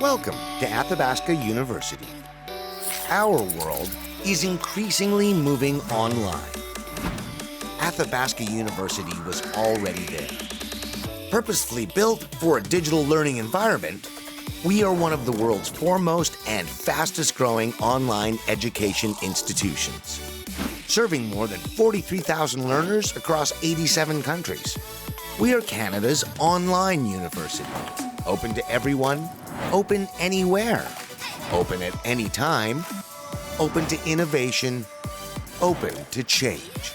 Welcome to Athabasca University. Our world is increasingly moving online. Athabasca University was already there. Purposefully built for a digital learning environment, we are one of the world's foremost and fastest-growing online education institutions, serving more than 43,000 learners across 87 countries. We are Canada's online university, open to everyone, open anywhere, open at any time, open to innovation, open to change.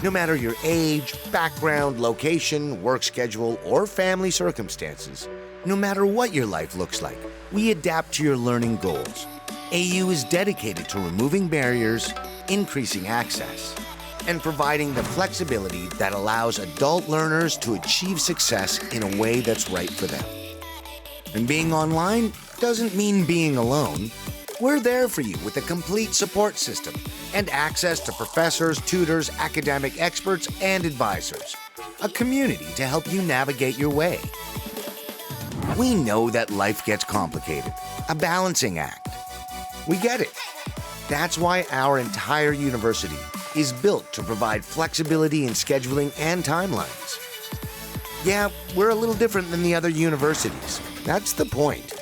No matter your age, background, location, work schedule, or family circumstances, no matter what your life looks like, we adapt to your learning goals. AU is dedicated to removing barriers, increasing access, and providing the flexibility that allows adult learners to achieve success in a way that's right for them. And being online doesn't mean being alone. We're there for you with a complete support system and access to professors, tutors, academic experts, and advisors. A community to help you navigate your way. We know that life gets complicated, a balancing act. We get it. That's why our entire university is built to provide flexibility in scheduling and timelines. Yeah, we're a little different than the other universities. That's the point.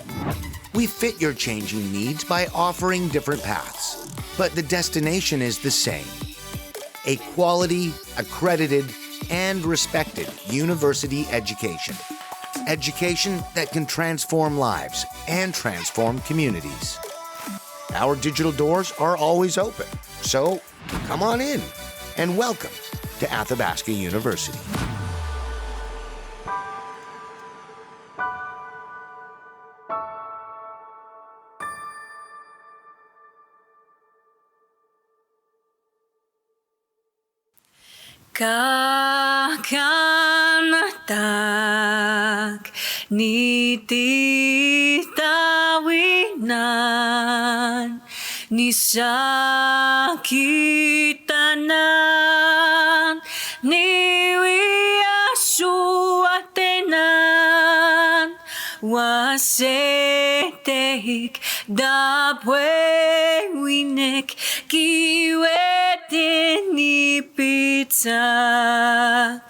We fit your changing needs by offering different paths, but the destination is the same. A quality, accredited, and respected university education. Education that can transform lives and transform communities. Our digital doors are always open, so come on in and welcome to Athabasca University. Kakanatak nititawinan nisakitanan niwiasuatenan wasetek dapwewinek kiwetinipitsak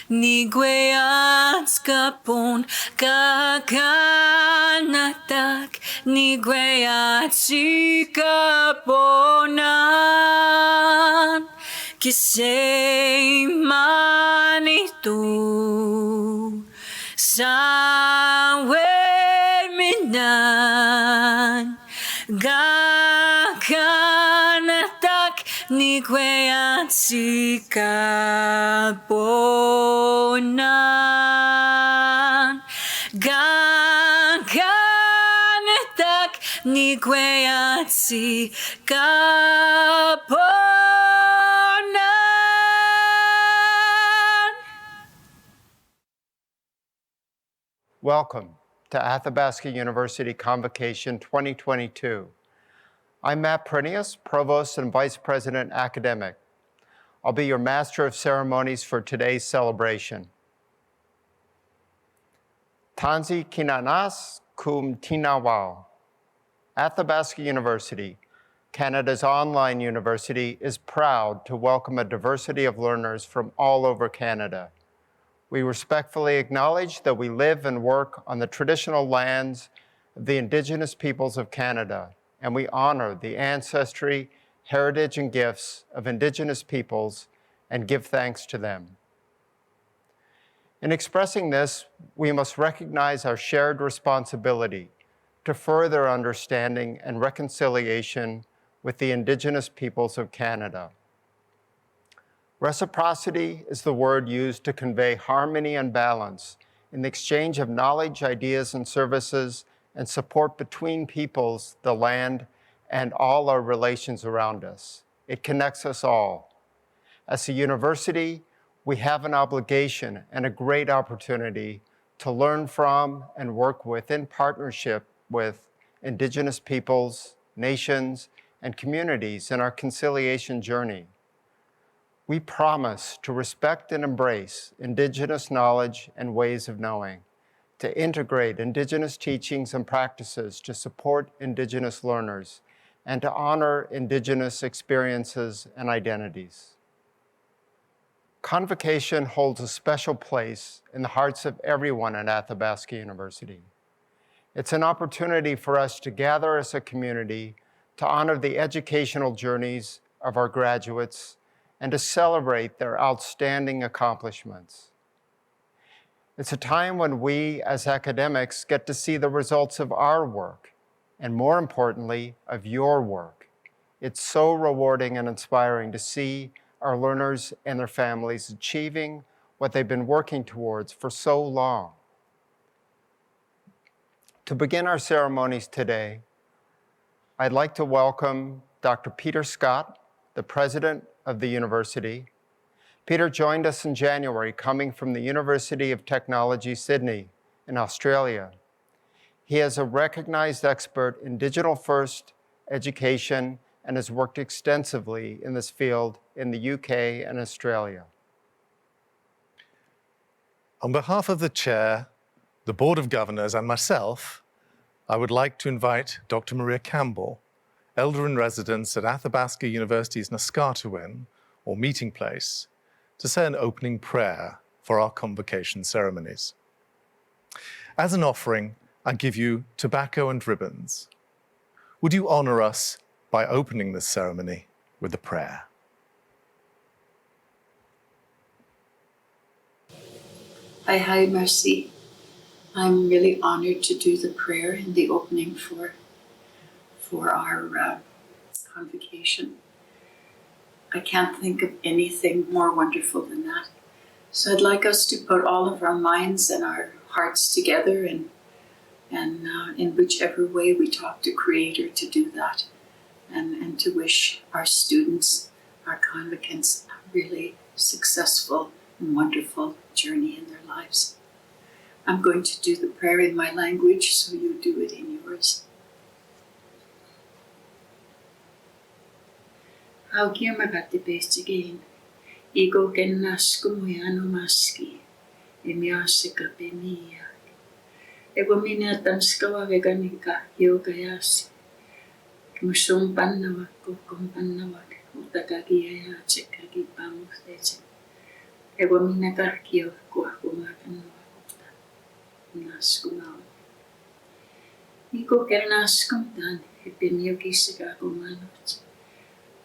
nigweatskapon kakanatak nigweatsikaponan kiseimanitu sawerminan gakanatak nigweatsikaponan gakanatak nigweatsikaponan. Welcome to Athabasca University Convocation 2022. I'm Matt Prenius, Provost and Vice President Academic. I'll be your Master of Ceremonies for today's celebration. Tanzi Kinanas Kum Tinawao. Athabasca University, Canada's online university, is proud to welcome a diversity of learners from all over Canada. We respectfully acknowledge that we live and work on the traditional lands of the Indigenous peoples of Canada, and we honor the ancestry, heritage, and gifts of Indigenous peoples and give thanks to them. In expressing this, we must recognize our shared responsibility to further understanding and reconciliation with the Indigenous peoples of Canada. Reciprocity is the word used to convey harmony and balance in the exchange of knowledge, ideas, and services, and support between peoples, the land, and all our relations around us. It connects us all. As a university, we have an obligation and a great opportunity to learn from and work with, in partnership with, Indigenous peoples, nations, and communities in our conciliation journey. We promise to respect and embrace Indigenous knowledge and ways of knowing, to integrate Indigenous teachings and practices to support Indigenous learners and to honor Indigenous experiences and identities. Convocation holds a special place in the hearts of everyone at Athabasca University. It's an opportunity for us to gather as a community to honor the educational journeys of our graduates and to celebrate their outstanding accomplishments. It's a time when we, as academics, get to see the results of our work, and more importantly, of your work. It's so rewarding and inspiring to see our learners and their families achieving what they've been working towards for so long. To begin our ceremonies today, I'd like to welcome Dr. Peter Scott, the president of the university. Peter joined us in January, coming from the University of Technology, Sydney, in Australia. He is a recognized expert in digital-first education and has worked extensively in this field in the UK and Australia. On behalf of the Chair, the Board of Governors, and myself, I would like to invite Dr. Maria Campbell, Elder-in-Residence at Athabasca University's Naskatchewan, or meeting place, to say an opening prayer for our convocation ceremonies. As an offering, I give you tobacco and ribbons. Would you honor us by opening this ceremony with a prayer? By High Mercy, I'm really honored to do the prayer in the opening for our convocation. I can't think of anything more wonderful than that. So I'd like us to put all of our minds and our hearts together and in whichever way we talk to Creator to do that and to wish our students, our convocants, a really successful and wonderful journey in their lives. I'm going to do the prayer in my language, so you do it in yours. Aukia magati pestigain, ego genasco moyano maski, emiasika pemia. Ego mina tanskawa veganika, yoga yasi. Musum pannawa, kokom pannawa, utakagia ya chekagi pamusteche. Ego mina karkio, kuakuma pannawa kota, naskumao. Ego genaskum tan, epemio kisika kumanot.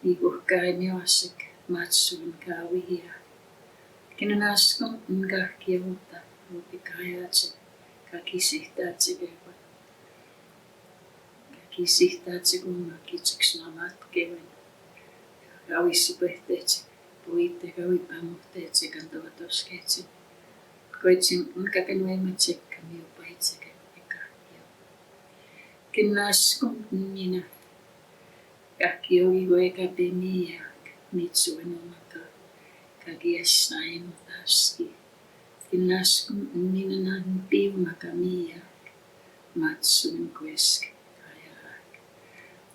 Ego kai miosik, matsun kawia. Kinanaskum ngarkia uta, upikayatse, kakisihtatse kewa. Kakisihtatse kuma kitseksnamat kewen. Kawisipehtetsi, puitte kawipamuhteetsi kantavatosketsi. Koitsin nkakenuematse kamiupaitseke ekahkio. Kinaskum nina. Kakio igo eka pemia, mitsuen omaka, kagiesnain taski. Kinaskum ninanan piumaka mia, matsuen kuesk kajahak.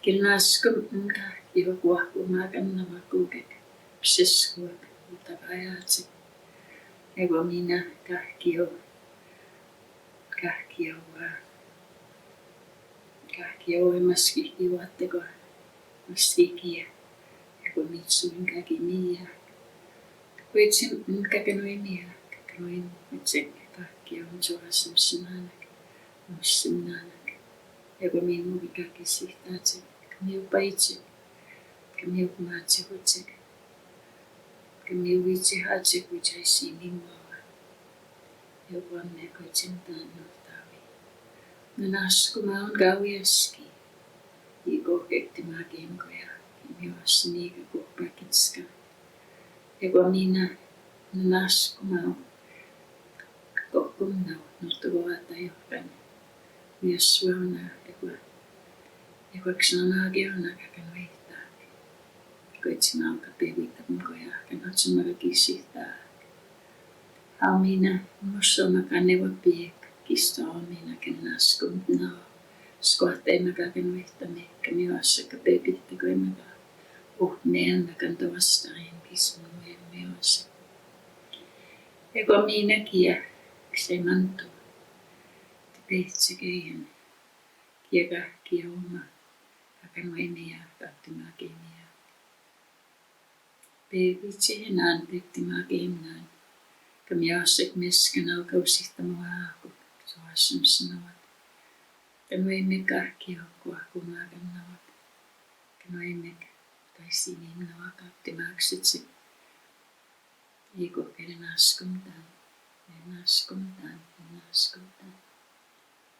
Kinaskum nkakio kuahkumakan namakukek, psiskuak utakajatsik. Ego mina kahkio emaski iwatteko. Stikia, ego mitsuin kakimia. Koitsin kakenoimia, kakenoin mitsek kakkia on suasam sinanak, mussimnanak. Ego minuvi kakisihtatsek, kamiupaitsek, kamiukumatsikotsek, kamiuvitsihatsek vichaisi mingoa. Ego anne koitsin taannohtavi. Nanaskuma on gawiaski. Ego kektimakin koja, myös niikä kuhpakitska. Ego minä naskumau, kokkumnau, nottuvaata johkan. Myös suona, ego ksanaagiona kakan veittaa. Koitsin alka pevittämän koja, kan otsumaka kisihtaa. Au minä, mussomaka nevo piek, kista on minä, ken naskumnau. Skohteimakaan vihtämme, kamiosaka pepittäkoimakaan. Neannakan tavastain pismujen meossa. Ego minäkiä, ksei mantu. Beitsikein kiega kioma akanwenia baktimagenia. Bevitsihinan baktimagimnan kamiasik miskanal kausihtamuaku soasumsinavat. Kanwemik arkiokkuakumagannavad. Kanwemik taisiinimnava baktimaksitsi. Iko perinaskumtan. Naskumtan.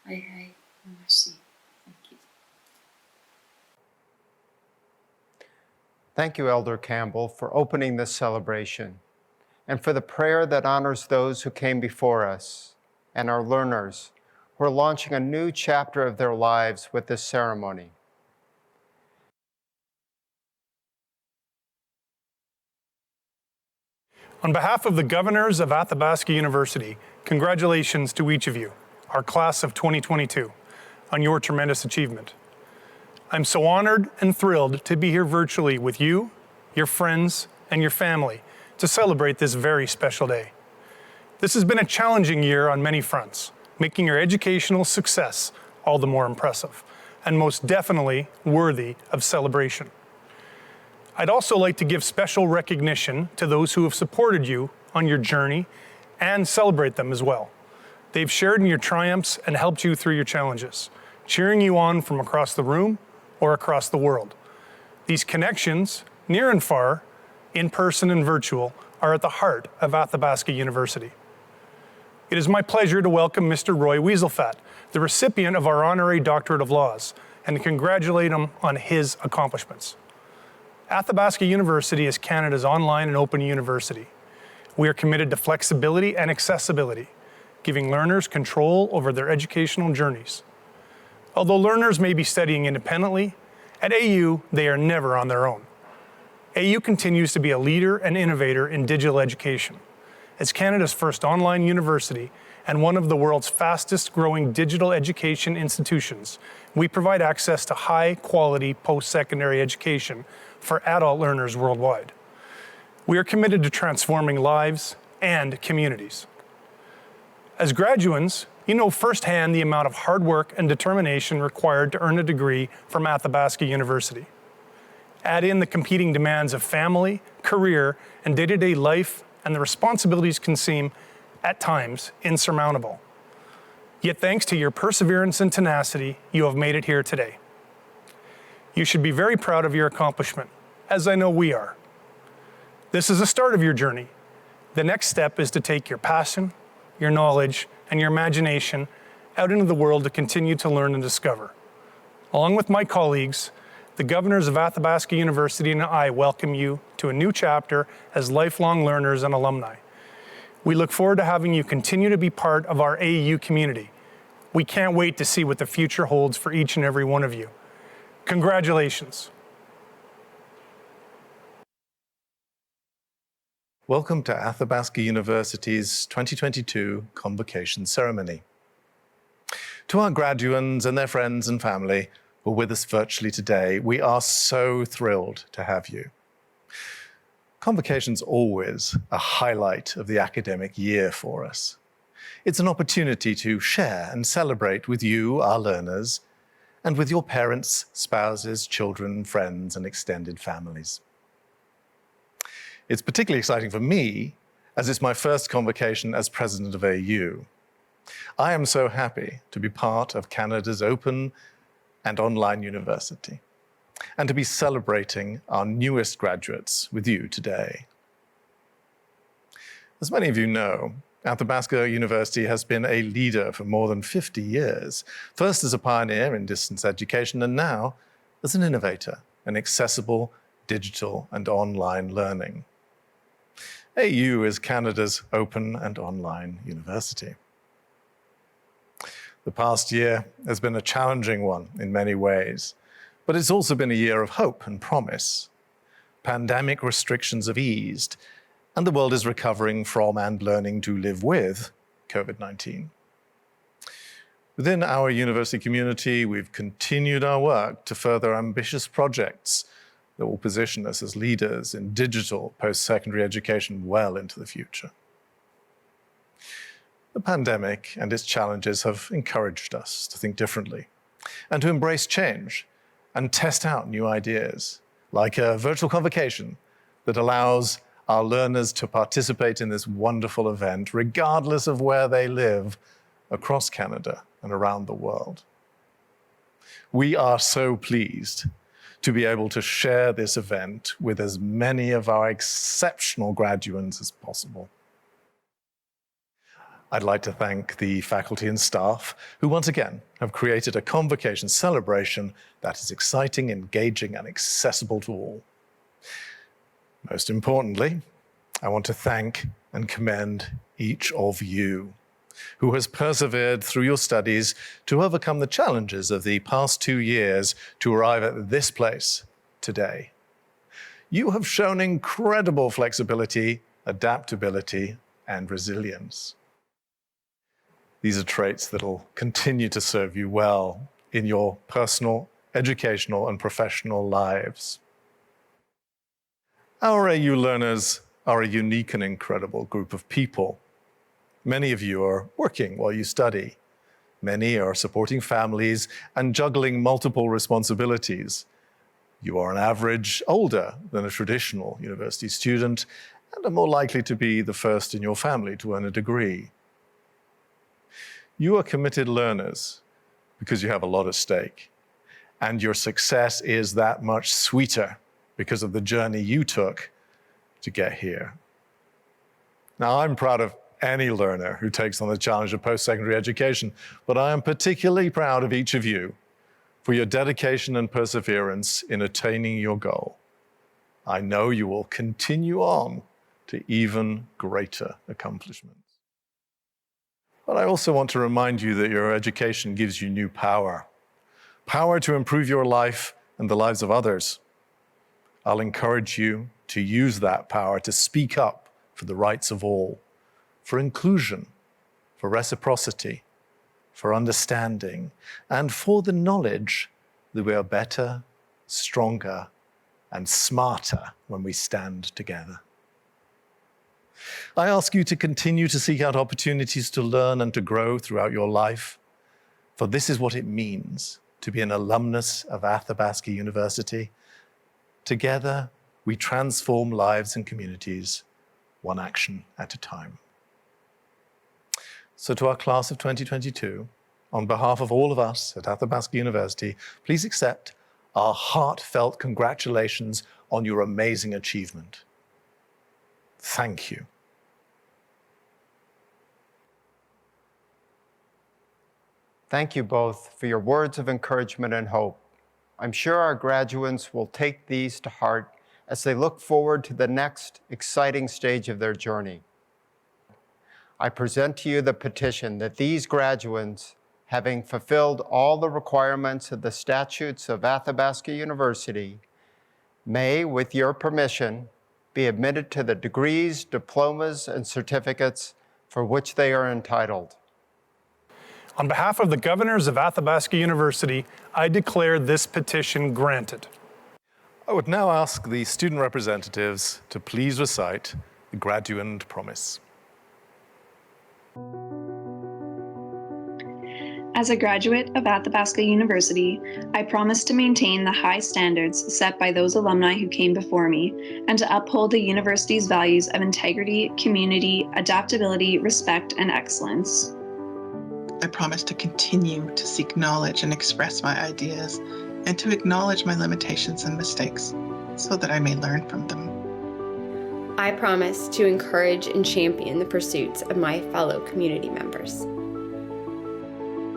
Hai, merci. Thank you. Thank you, Elder Campbell, for opening this celebration and for the prayer that honors those who came before us and our learners who are launching a new chapter of their lives with this ceremony. On behalf of the governors of Athabasca University, congratulations to each of you, our class of 2022, on your tremendous achievement. I'm so honored and thrilled to be here virtually with you, your friends, and your family to celebrate this very special day. This has been a challenging year on many fronts, making your educational success all the more impressive, and most definitely worthy of celebration. I'd also like to give special recognition to those who have supported you on your journey and celebrate them as well. They've shared in your triumphs and helped you through your challenges, cheering you on from across the room or across the world. These connections, near and far, in person and virtual, are at the heart of Athabasca University. It is my pleasure to welcome Mr. Roy Wieselfat, the recipient of our Honorary Doctorate of Laws, and to congratulate him on his accomplishments. Athabasca University is Canada's online and open university. We are committed to flexibility and accessibility, giving learners control over their educational journeys. Although learners may be studying independently, at AU they are never on their own. AU continues to be a leader and innovator in digital education. As Canada's first online university and one of the world's fastest growing digital education institutions, we provide access to high-quality post-secondary education for adult learners worldwide. We are committed to transforming lives and communities. As graduates, you know firsthand the amount of hard work and determination required to earn a degree from Athabasca University. Add in the competing demands of family, career, and day-to-day life, and the responsibilities can seem, at times, insurmountable. Yet thanks to your perseverance and tenacity, you have made it here today. You should be very proud of your accomplishment, as I know we are. This is the start of your journey. The next step is to take your passion, your knowledge, and your imagination out into the world to continue to learn and discover. Along with my colleagues, the governors of Athabasca University and I welcome you to a new chapter as lifelong learners and alumni. We look forward to having you continue to be part of our AU community. We can't wait to see what the future holds for each and every one of you. Congratulations. Welcome to Athabasca University's 2022 Convocation Ceremony. To our graduates and their friends and family who are with us virtually today, we are so thrilled to have you. Convocation's always a highlight of the academic year for us. It's an opportunity to share and celebrate with you, our learners, and with your parents, spouses, children, friends, and extended families. It's particularly exciting for me, as it's my first convocation as president of AU. I am so happy to be part of Canada's open and online university, and to be celebrating our newest graduates with you today. As many of you know, Athabasca University has been a leader for more than 50 years, first as a pioneer in distance education, and now as an innovator in accessible digital and online learning. AU is Canada's open and online university. The past year has been a challenging one in many ways, but it's also been a year of hope and promise. Pandemic restrictions have eased, and the world is recovering from and learning to live with COVID-19. Within our university community, we've continued our work to further ambitious projects that will position us as leaders in digital post-secondary education well into the future. The pandemic and its challenges have encouraged us to think differently and to embrace change and test out new ideas, like a virtual convocation that allows our learners to participate in this wonderful event, regardless of where they live across Canada and around the world. We are so pleased to be able to share this event with as many of our exceptional graduates as possible. I'd like to thank the faculty and staff who once again have created a convocation celebration that is exciting, engaging, and accessible to all. Most importantly, I want to thank and commend each of you who has persevered through your studies to overcome the challenges of the past 2 years to arrive at this place today. You have shown incredible flexibility, adaptability, and resilience. These are traits that will continue to serve you well in your personal, educational, and professional lives. Our AU learners are a unique and incredible group of people. Many of you are working while you study. Many are supporting families and juggling multiple responsibilities. You are on average older than a traditional university student and are more likely to be the first in your family to earn a degree. You are committed learners because you have a lot at stake, and your success is that much sweeter because of the journey you took to get here. Now, I'm proud of any learner who takes on the challenge of post-secondary education, but I am particularly proud of each of you for your dedication and perseverance in attaining your goal. I know you will continue on to even greater accomplishments. But I also want to remind you that your education gives you new power. Power to improve your life and the lives of others. I'll encourage you to use that power to speak up for the rights of all, for inclusion, for reciprocity, for understanding, and for the knowledge that we are better, stronger, and smarter when we stand together. I ask you to continue to seek out opportunities to learn and to grow throughout your life, for this is what it means to be an alumnus of Athabasca University. Together, we transform lives and communities, one action at a time. So to our class of 2022, on behalf of all of us at Athabasca University, please accept our heartfelt congratulations on your amazing achievement. Thank you. Thank you both for your words of encouragement and hope. I'm sure our graduates will take these to heart as they look forward to the next exciting stage of their journey. I present to you the petition that these graduates, having fulfilled all the requirements of the statutes of Athabasca University, may, with your permission, be admitted to the degrees, diplomas, and certificates for which they are entitled. On behalf of the governors of Athabasca University, I declare this petition granted. I would now ask the student representatives to please recite the graduand promise. As a graduate of Athabasca University, I promise to maintain the high standards set by those alumni who came before me and to uphold the university's values of integrity, community, adaptability, respect, and excellence. I promise to continue to seek knowledge and express my ideas, and to acknowledge my limitations and mistakes so that I may learn from them. I promise to encourage and champion the pursuits of my fellow community members.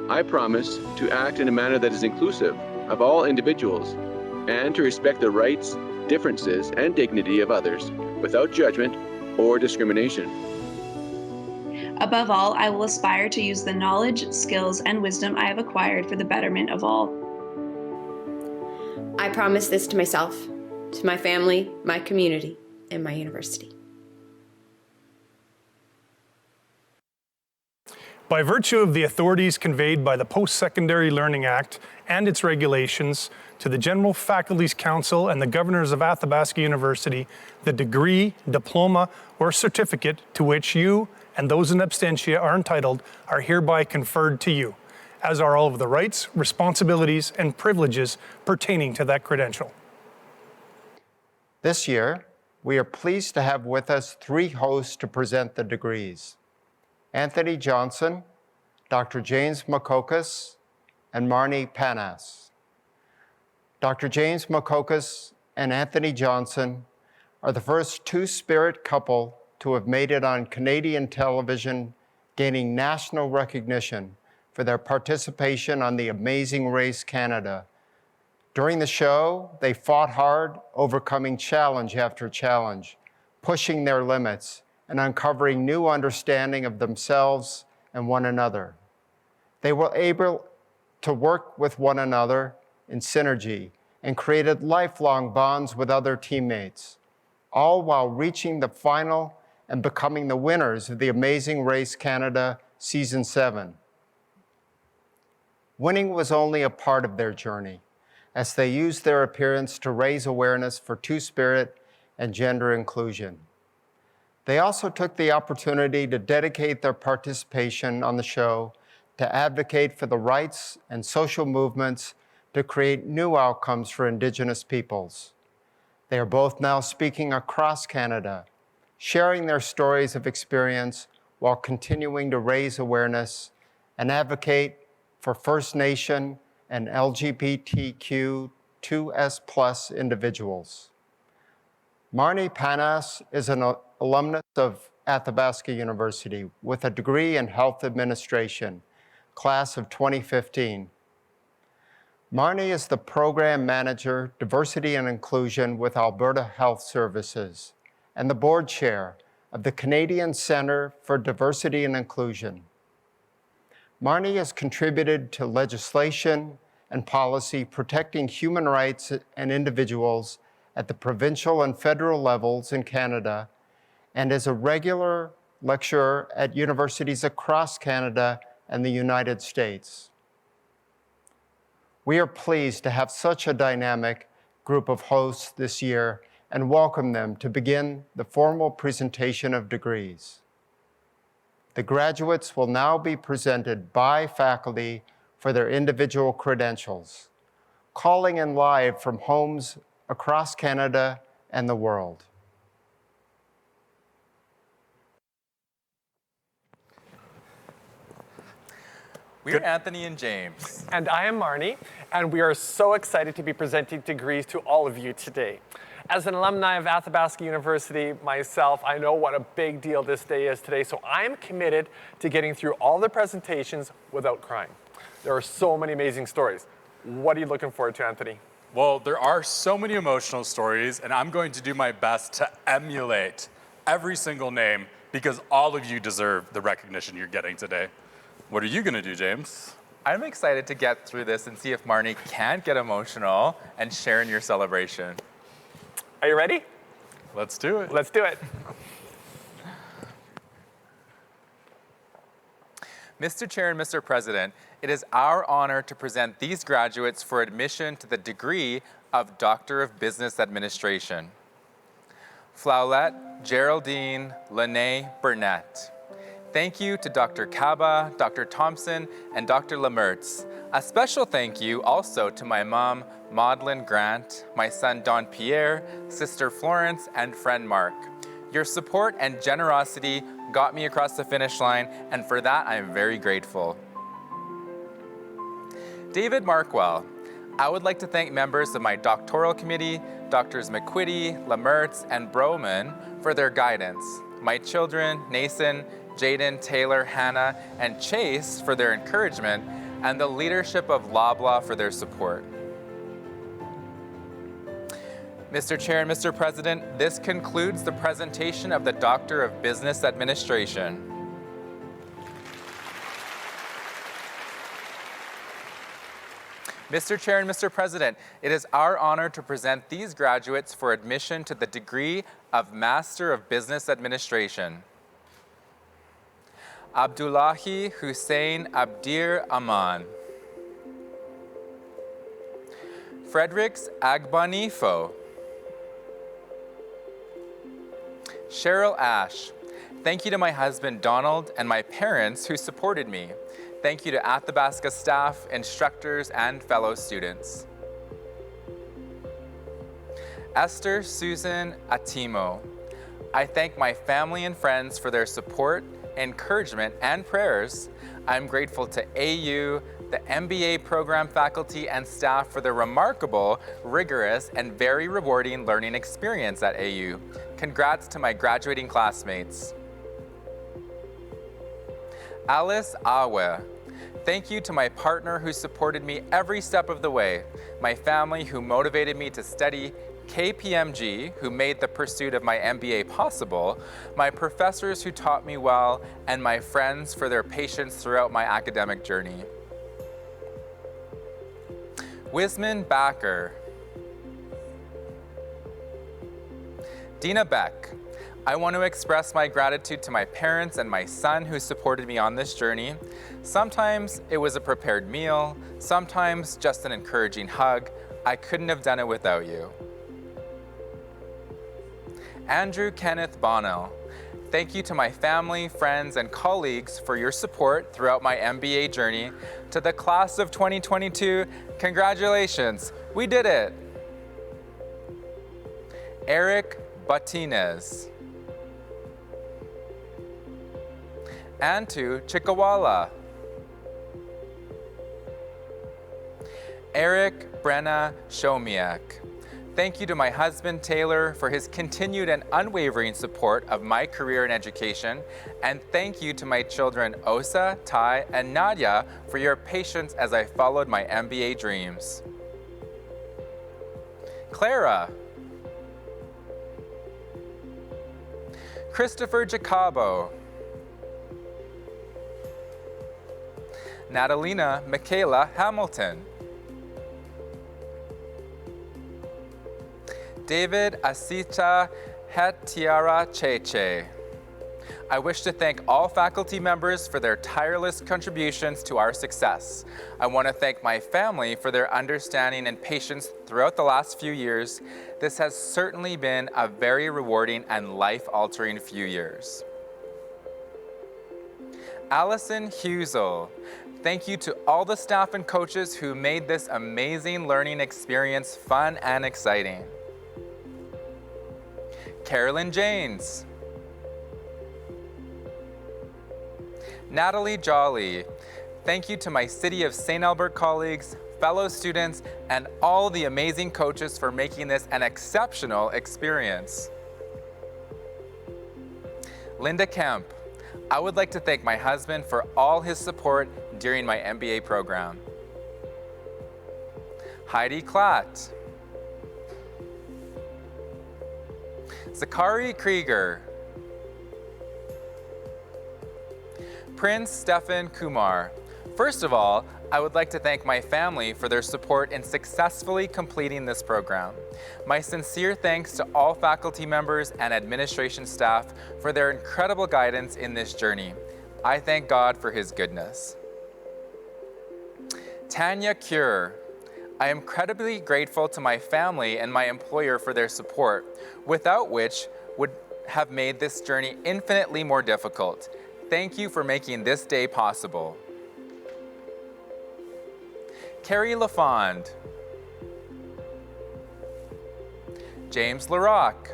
I promise to act in a manner that is inclusive of all individuals and to respect the rights, differences, and dignity of others without judgment or discrimination. Above all, I will aspire to use the knowledge, skills, and wisdom I have acquired for the betterment of all. I promise this to myself, to my family, my community, and my university. By virtue of the authorities conveyed by the Post-Secondary Learning Act and its regulations to the General Faculties Council and the governors of Athabasca University, the degree, diploma, or certificate to which you and those in absentia are entitled are hereby conferred to you, as are all of the rights, responsibilities, and privileges pertaining to that credential. This year, we are pleased to have with us 3 hosts to present the degrees: Anthony Johnson, Dr. James Makokas, and Marnie Panas. Dr. James Makokas and Anthony Johnson are the first two-spirit couple to have made it on Canadian television, gaining national recognition for their participation on The Amazing Race Canada. During the show, they fought hard, overcoming challenge after challenge, pushing their limits, and uncovering new understanding of themselves and one another. They were able to work with one another in synergy and created lifelong bonds with other teammates, all while reaching the final and becoming the winners of The Amazing Race Canada Season 7. Winning was only a part of their journey, as they used their appearance to raise awareness for Two-Spirit and gender inclusion. They also took the opportunity to dedicate their participation on the show to advocate for the rights and social movements to create new outcomes for Indigenous peoples. They are both now speaking across Canada, sharing their stories of experience while continuing to raise awareness and advocate for First Nation and LGBTQ2S+ individuals. Marnie Panas is an alumnus of Athabasca University with a degree in health administration, class of 2015. Marnie is the program manager, diversity and inclusion with Alberta Health Services, and the board chair of the Canadian Centre for Diversity and Inclusion. Marnie has contributed to legislation and policy protecting human rights and individuals at the provincial and federal levels in Canada, and is a regular lecturer at universities across Canada and the United States. We are pleased to have such a dynamic group of hosts this year and welcome them to begin the formal presentation of degrees. The graduates will now be presented by faculty for their individual credentials, calling in live from homes across Canada and the world. We're Anthony and James. And I am Marnie, and we are so excited to be presenting degrees to all of you today. As an alumni of Athabasca University myself, I know what a big deal this day is today, so I'm committed to getting through all the presentations without crying. There are so many amazing stories. What are you looking forward to, Anthony? Well, there are so many emotional stories, and I'm going to do my best to emulate every single name because all of you deserve the recognition you're getting today. What are you gonna do, James? I'm excited to get through this and see if Marnie can't get emotional and share in your celebration. Are you ready? Let's do it. Let's do it. Mr. Chair and Mr. President, it is our honor to present these graduates for admission to the degree of Doctor of Business Administration. Flowlette Geraldine Lene Burnett. Thank you to Dr. Kaba, Dr. Thompson, and Dr. Lemertz. A special thank you also to my mom, Maudlin Grant, my son, Don Pierre, sister Florence, and friend Mark. Your support and generosity got me across the finish line, and for that, I am very grateful. David Markwell. I would like to thank members of my doctoral committee, Drs. McQuitty, Lemertz, and Broman, for their guidance. My children, Nason, Jaden, Taylor, Hannah, and Chase for their encouragement, and the leadership of Loblaw for their support. Mr. Chair and Mr. President, this concludes the presentation of the Doctor of Business Administration. Mr. Chair and Mr. President, it is our honor to present these graduates for admission to the degree of Master of Business Administration. Abdullahi Hussein Abdir Aman. Fredericks Agbanifo. Cheryl Ash. Thank you to my husband, Donald, and my parents who supported me. Thank you to Athabasca staff, instructors, and fellow students. Esther Susan Atimo. I thank my family and friends for their support, encouragement, and prayers. I'm grateful to AU, the MBA program faculty and staff for their remarkable, rigorous, and very rewarding learning experience at AU. Congrats to my graduating classmates. Alice Awe. Thank you to my partner who supported me every step of the way, my family who motivated me to study, KPMG, who made the pursuit of my MBA possible, my professors who taught me well, and my friends for their patience throughout my academic journey. Wisman Backer. Dina Beck. I want to express my gratitude to my parents and my son who supported me on this journey. Sometimes it was a prepared meal, sometimes just an encouraging hug. I couldn't have done it without you. Andrew Kenneth Bonnell. Thank you to my family, friends, and colleagues for your support throughout my MBA journey. To the class of 2022, congratulations, we did it. Eric Batinez. And to Chikawala. Eric Brenna Shomiak. Thank you to my husband, Taylor, for his continued and unwavering support of my career in education. And thank you to my children, Osa, Ty, and Nadia, for your patience as I followed my MBA dreams. Clara. Christopher Jacobo. Natalina Michaela Hamilton. David Asita Hetiara Cheche. I wish to thank all faculty members for their tireless contributions to our success. I want to thank my family for their understanding and patience throughout the last few years. This has certainly been a very rewarding and life-altering few years. Allison Husel. Thank you to all the staff and coaches who made this amazing learning experience fun and exciting. Carolyn Janes. Natalie Jolly. Thank you to my City of St. Albert colleagues, fellow students, and all the amazing coaches for making this an exceptional experience. Linda Kemp. I would like to thank my husband for all his support during my MBA program. Heidi Klatt. Zachary Krieger. Prince Stefan Kumar. First of all, I would like to thank my family for their support in successfully completing this program. My sincere thanks to all faculty members and administration staff for their incredible guidance in this journey. I thank God for his goodness. Tanya Cure. I am incredibly grateful to my family and my employer for their support, without which would have made this journey infinitely more difficult. Thank you for making this day possible. Carrie LaFond. James LaRock.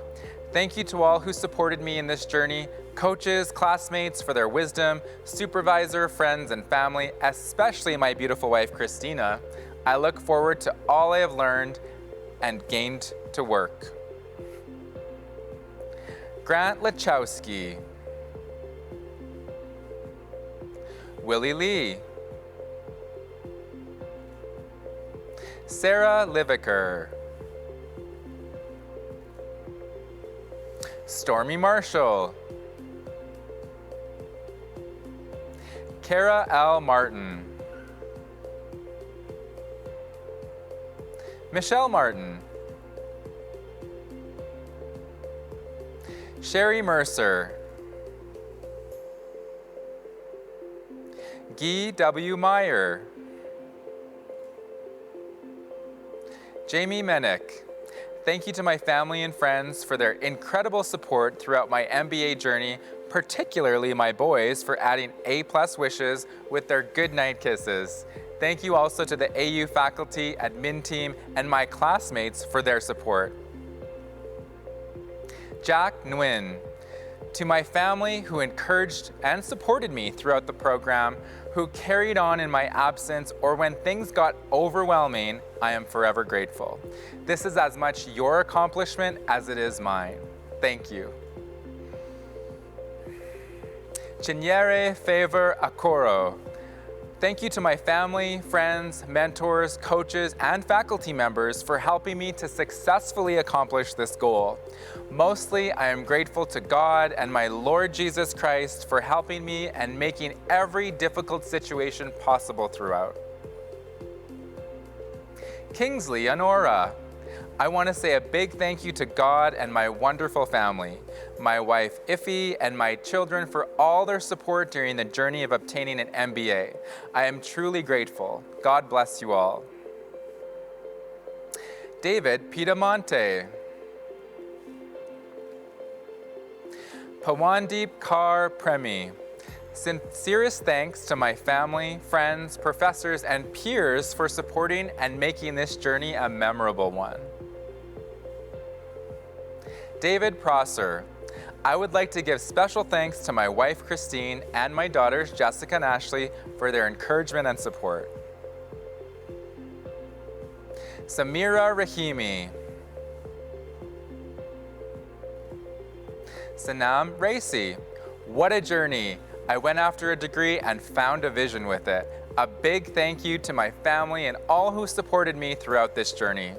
Thank you to all who supported me in this journey, coaches, classmates for their wisdom, supervisor, friends, and family, especially my beautiful wife, Christina. I look forward to all I have learned and gained to work. Grant Lachowski. Willie Lee. Sarah Liviker. Stormy Marshall. Kara L. Martin. Michelle Martin. Sherry Mercer. Guy W. Meyer. Jamie Menick. Thank you to my family and friends for their incredible support throughout my MBA journey, particularly my boys for adding A+ wishes with their goodnight kisses. Thank you also to the AU faculty, admin team, and my classmates for their support. Jack Nguyen. To my family who encouraged and supported me throughout the program, who carried on in my absence or when things got overwhelming, I am forever grateful. This is as much your accomplishment as it is mine. Thank you. Chinyere Favor Akoro. Thank you to my family, friends, mentors, coaches, and faculty members for helping me to successfully accomplish this goal. Mostly, I am grateful to God and my Lord Jesus Christ for helping me and making every difficult situation possible throughout. Kingsley Honora. I want to say a big thank you to God and my wonderful family, my wife Iffy and my children for all their support during the journey of obtaining an MBA. I am truly grateful. God bless you all. David Piedamonte. Pawandeep Kaur Premi. Sincerest thanks to my family, friends, professors, and peers for supporting and making this journey a memorable one. David Prosser. I would like to give special thanks to my wife, Christine, and my daughters, Jessica and Ashley, for their encouragement and support. Samira Rahimi. Sanam Raisi. What a journey. I went after a degree and found a vision with it. A big thank you to my family and all who supported me throughout this journey.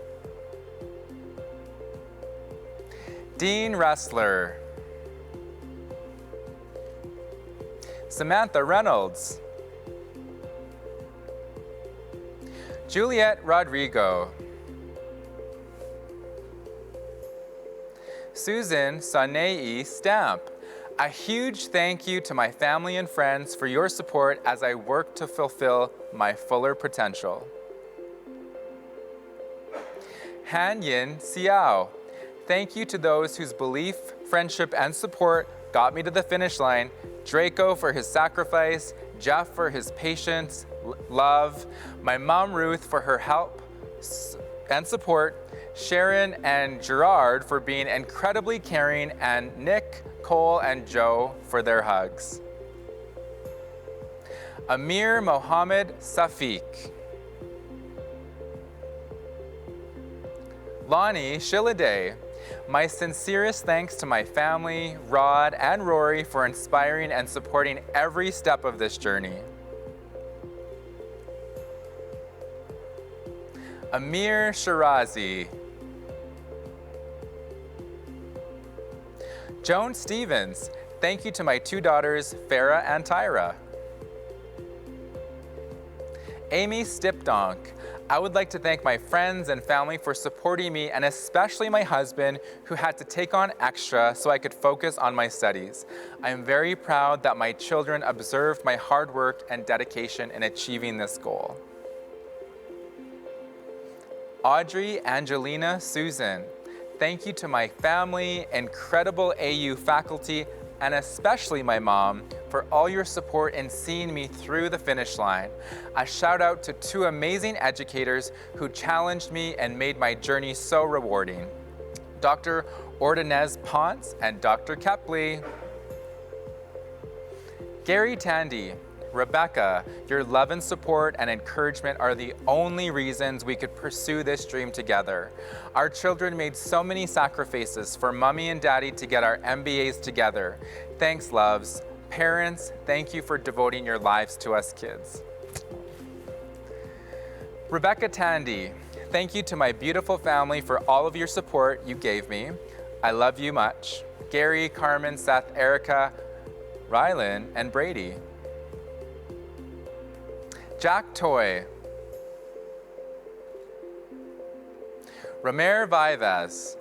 Dean Ressler. Samantha Reynolds. Juliet Rodrigo. Susan Sanei Stamp. A huge thank you to my family and friends for your support as I work to fulfill my fuller potential. Han Yin Xiao. Thank you to those whose belief, friendship, and support got me to the finish line. Draco for his sacrifice, Jeff for his patience, love, my mom Ruth for her help and support, Sharon and Gerard for being incredibly caring, and Nick, Cole, and Joe for their hugs. Amir Mohammed Safiq. Lonnie Shilliday. My sincerest thanks to my family, Rod, and Rory for inspiring and supporting every step of this journey. Amir Shirazi. Joan Stevens. Thank you to my two daughters, Farah and Tyra. Amy Stipdonk. I would like to thank my friends and family for supporting me, and especially my husband, who had to take on extra so I could focus on my studies. I am very proud that my children observed my hard work and dedication in achieving this goal. Audrey Angelina Susan. Thank you to my family, incredible AU faculty, and especially my mom for all your support in seeing me through the finish line. A shout out to two amazing educators who challenged me and made my journey so rewarding. Dr. Ordonez Ponce and Dr. Kepley. Gary Tandy. Rebecca, your love and support and encouragement are the only reasons we could pursue this dream together. Our children made so many sacrifices for mommy and daddy to get our MBAs together. Thanks, loves. Parents, thank you for devoting your lives to us kids. Rebecca Tandy, thank you to my beautiful family for all of your support you gave me. I love you much. Gary, Carmen, Seth, Erica, Rylan, and Brady. Jack Toy. Romer Vivas.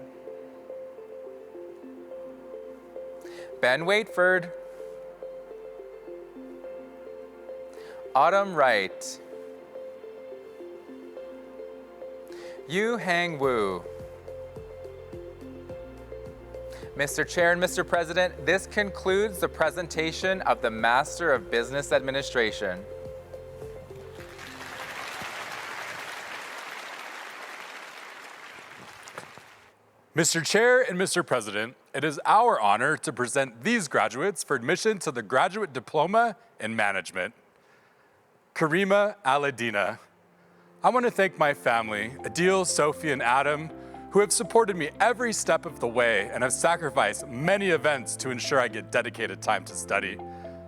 Ben Waitford. Autumn Wright. Yu Hang Woo. Mr. Chair and Mr. President, this concludes the presentation of the Master of Business Administration. Mr. Chair and Mr. President, it is our honor to present these graduates for admission to the Graduate Diploma in Management. Karima Aladina. I want to thank my family, Adil, Sophie, and Adam, who have supported me every step of the way and have sacrificed many events to ensure I get dedicated time to study.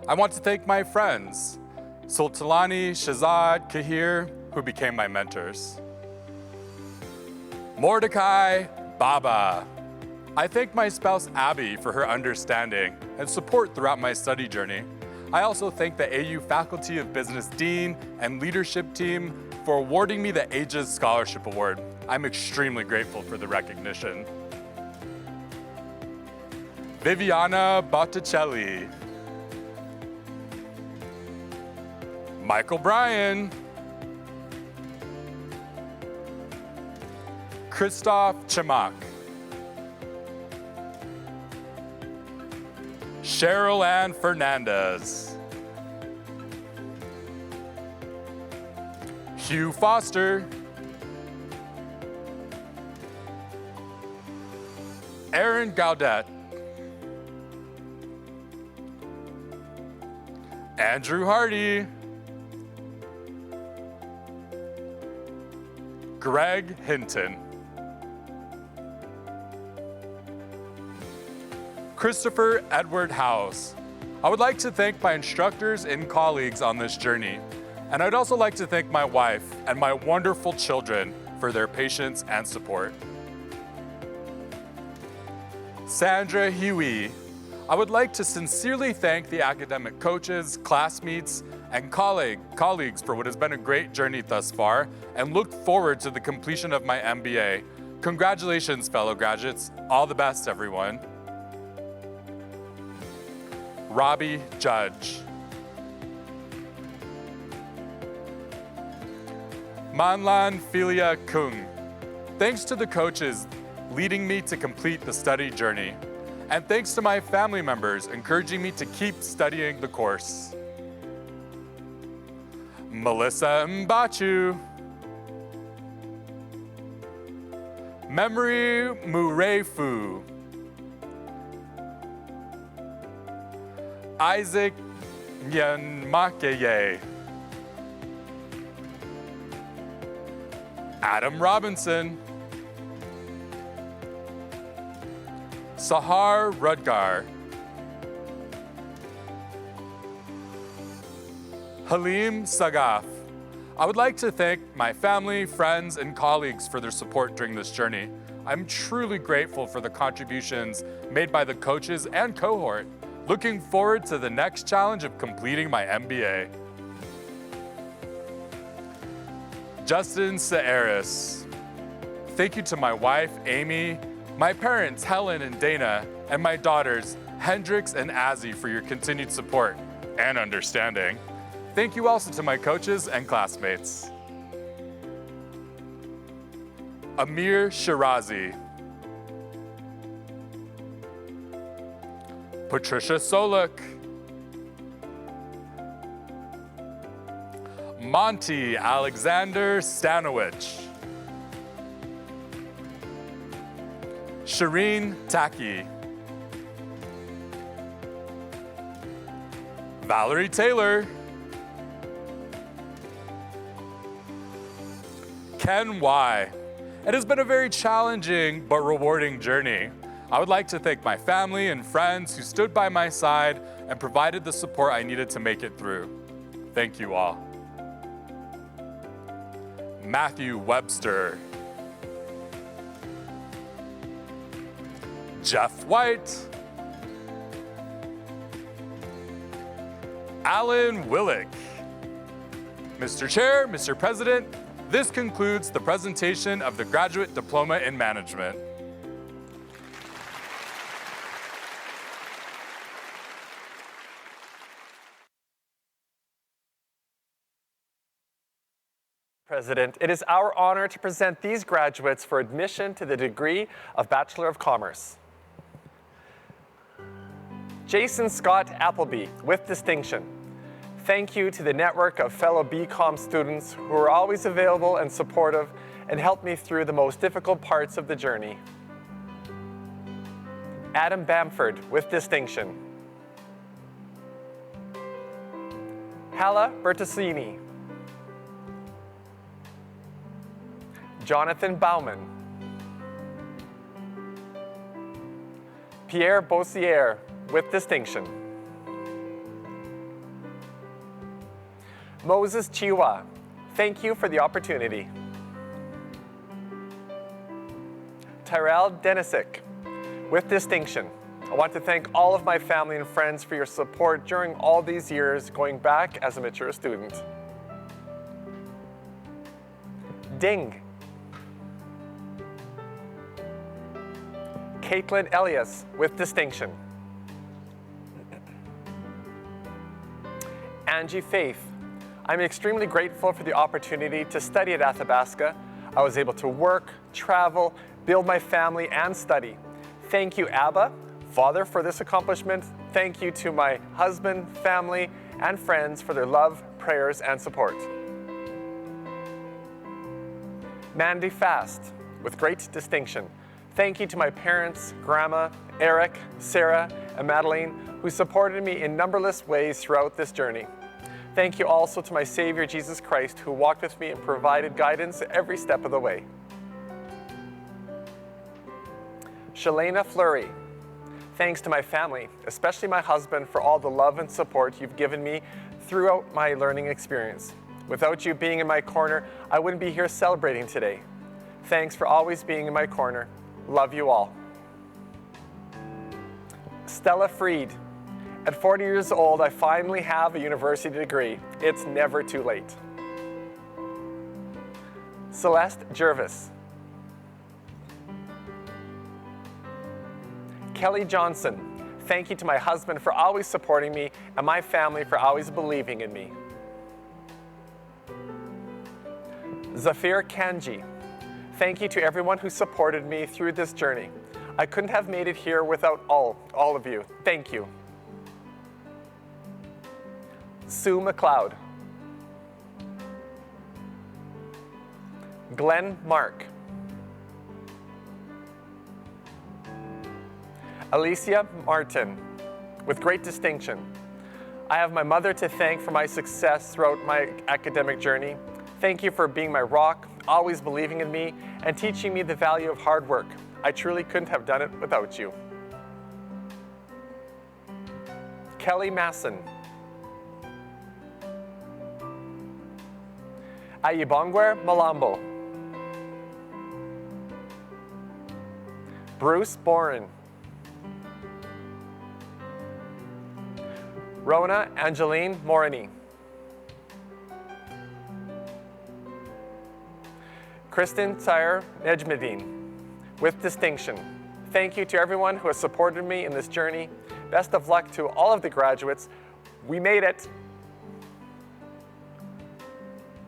I want to thank my friends, Sultalani, Shazad, Kahir, who became my mentors. Mordecai, Baba. I thank my spouse Abby for her understanding and support throughout my study journey. I also thank the AU Faculty of Business Dean and Leadership Team for awarding me the Aegis Scholarship Award. I'm extremely grateful for the recognition. Viviana Botticelli. Michael Bryan. Christoph Chamak. Cheryl Ann Fernandez. Hugh Foster. Aaron Gaudet. Andrew Hardy. Greg Hinton. Christopher Edward House. I would like to thank my instructors and colleagues on this journey. And I'd also like to thank my wife and my wonderful children for their patience and support. Sandra Huey. I would like to sincerely thank the academic coaches, classmates, and colleagues for what has been a great journey thus far and look forward to the completion of my MBA. Congratulations, fellow graduates. All the best, everyone. Robbie Judge. Manlan Philia Kung. Thanks to the coaches leading me to complete the study journey. And thanks to my family members encouraging me to keep studying the course. Melissa Mbachu. Memory Murefu. Isaac Nyanmakeye. Adam Robinson. Sahar Rudgar. Halim Sagaf. I would like to thank my family, friends, and colleagues for their support during this journey. I'm truly grateful for the contributions made by the coaches and cohort. Looking forward to the next challenge of completing my MBA. Justin Searis. Thank you to my wife, Amy, my parents, Helen and Dana, and my daughters, Hendrix and Azzy, for your continued support and understanding. Thank you also to my coaches and classmates. Amir Shirazi. Patricia Solik. Monty Alexander Stanowich. Shireen Taki. Valerie Taylor. Ken Y. It has been a very challenging but rewarding journey. I would like to thank my family and friends who stood by my side and provided the support I needed to make it through. Thank you all. Matthew Webster. Jeff White. Alan Willick. Mr. Chair, Mr. President, this concludes the presentation of the Graduate Diploma in Management. President, it is our honor to present these graduates for admission to the degree of Bachelor of Commerce. Jason Scott Appleby, with distinction. Thank you to the network of fellow BCom students who are always available and supportive and helped me through the most difficult parts of the journey. Adam Bamford, with distinction. Hala Bertassini. Jonathan Bauman. Pierre Bossier, with distinction. Moses Chiwa, thank you for the opportunity. Tyrell Denisic, with distinction. I want to thank all of my family and friends for your support during all these years going back as a mature student. Ding. Caitlin Elias, with distinction. Angie Faith, I'm extremely grateful for the opportunity to study at Athabasca. I was able to work, travel, build my family, and study. Thank you, Abba, Father, for this accomplishment. Thank you to my husband, family, and friends for their love, prayers, and support. Mandy Fast, with great distinction. Thank you to my parents, Grandma, Eric, Sarah, and Madeline, who supported me in numberless ways throughout this journey. Thank you also to my Savior, Jesus Christ, who walked with me and provided guidance every step of the way. Shalena Fleury, thanks to my family, especially my husband, for all the love and support you've given me throughout my learning experience. Without you being in my corner, I wouldn't be here celebrating today. Thanks for always being in my corner. Love you all. Stella Freed. At 40 years old, I finally have a university degree. It's never too late. Celeste Jervis. Kelly Johnson. Thank you to my husband for always supporting me and my family for always believing in me. Zafir Kanji. Thank you to everyone who supported me through this journey. I couldn't have made it here without all of you. Thank you. Sue McLeod. Glenn Mark. Alicia Martin, with great distinction. I have my mother to thank for my success throughout my academic journey. Thank you for being my rock, always believing in me, and teaching me the value of hard work. I truly couldn't have done it without you. Kelly Masson. Ayibongwe Malambo. Bruce Boren. Rona Angeline Morini. Kristen Tyre Nejmedine, with distinction. Thank you to everyone who has supported me in this journey. Best of luck to all of the graduates. We made it.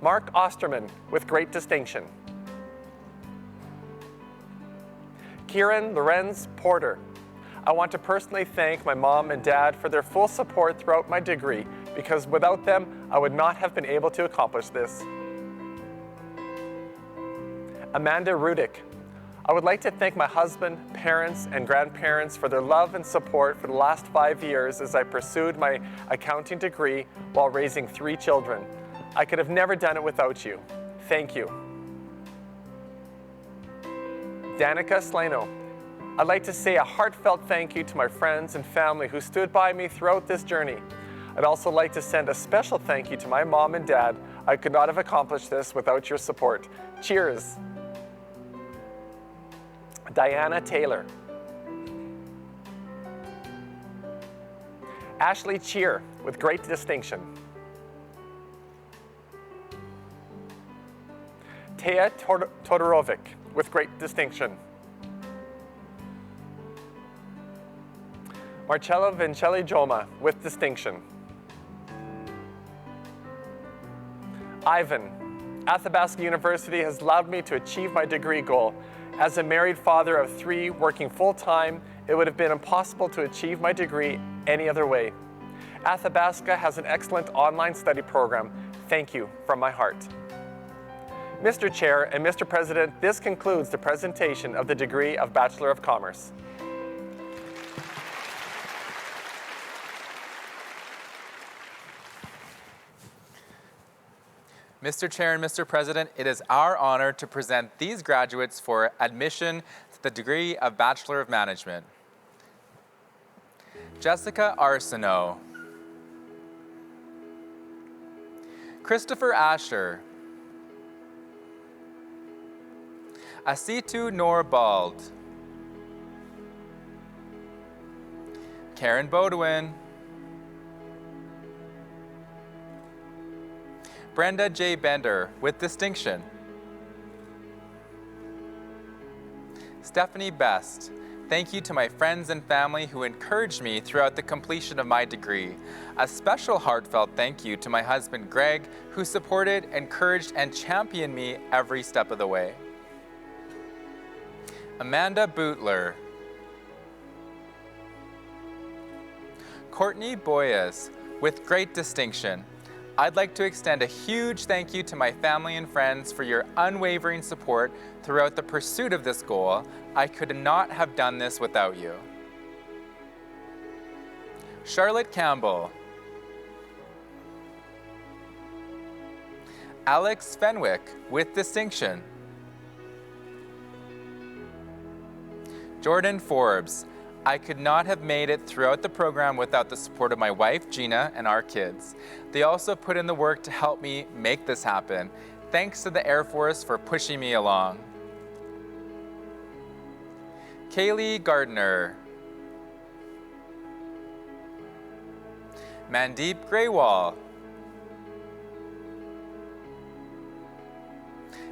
Mark Osterman, with great distinction. Kieran Lorenz Porter. I want to personally thank my mom and dad for their full support throughout my degree, because without them, I would not have been able to accomplish this. Amanda Rudick. I would like to thank my husband, parents, and grandparents for their love and support for the last 5 years as I pursued my accounting degree while raising 3 children. I could have never done it without you. Thank you. Danica Slano. I'd like to say a heartfelt thank you to my friends and family who stood by me throughout this journey. I'd also like to send a special thank you to my mom and dad. I could not have accomplished this without your support. Cheers. Diana Taylor. Ashley Cheer, with great distinction. Taya Todorovic, with great distinction. Marcella Vincelli Joma, with distinction. Ivan. Athabasca University has allowed me to achieve my degree goal. As a married father of 3 working full-time It would have been impossible to achieve my degree any other way. Athabasca has an excellent online study program. Thank you from my heart. Mr. Chair and Mr. President, this concludes the presentation of the degree of Bachelor of Commerce. Mr. Chair and Mr. President, it is our honor to present these graduates for admission to the degree of Bachelor of Management. Jessica Arsenault, Christopher Asher, Asitu Noor Bald, Karen Bodwin, Brenda J. Bender with distinction, Stephanie Best. Thank you to my friends and family who encouraged me throughout the completion of my degree. A special heartfelt thank you to my husband Greg, who supported, encouraged, and championed me every step of the way. Amanda Bootler, Courtney Boyas with great distinction. I'd like to extend a huge thank you to my family and friends for your unwavering support throughout the pursuit of this goal. I could not have done this without you. Charlotte Campbell, Alex Fenwick with distinction, Jordan Forbes. I could not have made it throughout the program without the support of my wife, Gina, and our kids. They also put in the work to help me make this happen. Thanks to the Air Force for pushing me along. Kaylee Gardner, Mandeep Graywall,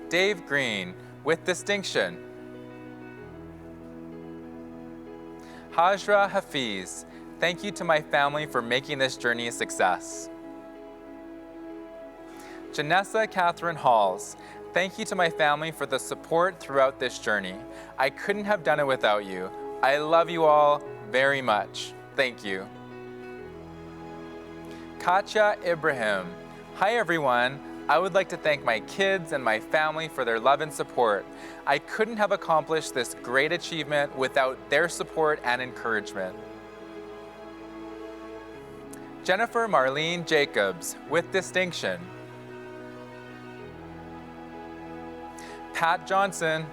Dave Green with distinction, Hajra Hafiz. Thank you to my family for making this journey a success. Janessa Catherine Halls. Thank you to my family for the support throughout this journey. I couldn't have done it without you. I love you all very much. Thank you. Katya Ibrahim. Hi everyone. I would like to thank my kids and my family for their love and support. I couldn't have accomplished this great achievement without their support and encouragement. Jennifer Marlene Jacobs with distinction. Pat Johnson,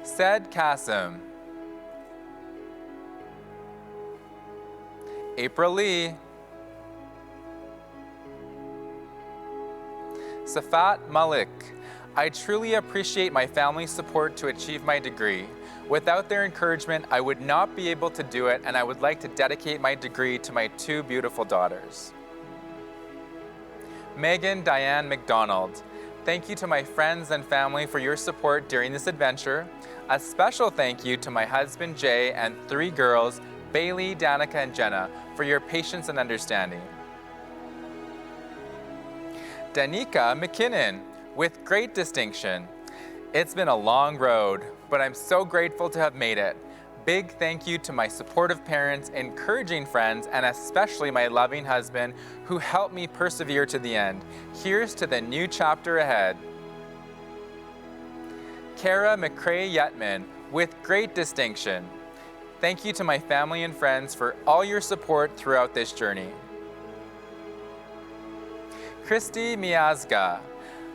Said Kasim, April Lee, Safat Malik. I truly appreciate my family's support to achieve my degree. Without their encouragement, I would not be able to do it, and I would like to dedicate my degree to my two beautiful daughters. Megan Diane McDonald. Thank you to my friends and family for your support during this adventure. A special thank you to my husband Jay and 3 girls, Bailey, Danica, and Jenna, for your patience and understanding. Danica McKinnon with great distinction. It's been a long road, but I'm so grateful to have made it. Big thank you to my supportive parents, encouraging friends, and especially my loving husband who helped me persevere to the end. Here's to the new chapter ahead. Kara McCrae Yetman with great distinction. Thank you to my family and friends for all your support throughout this journey. Christy Miazga.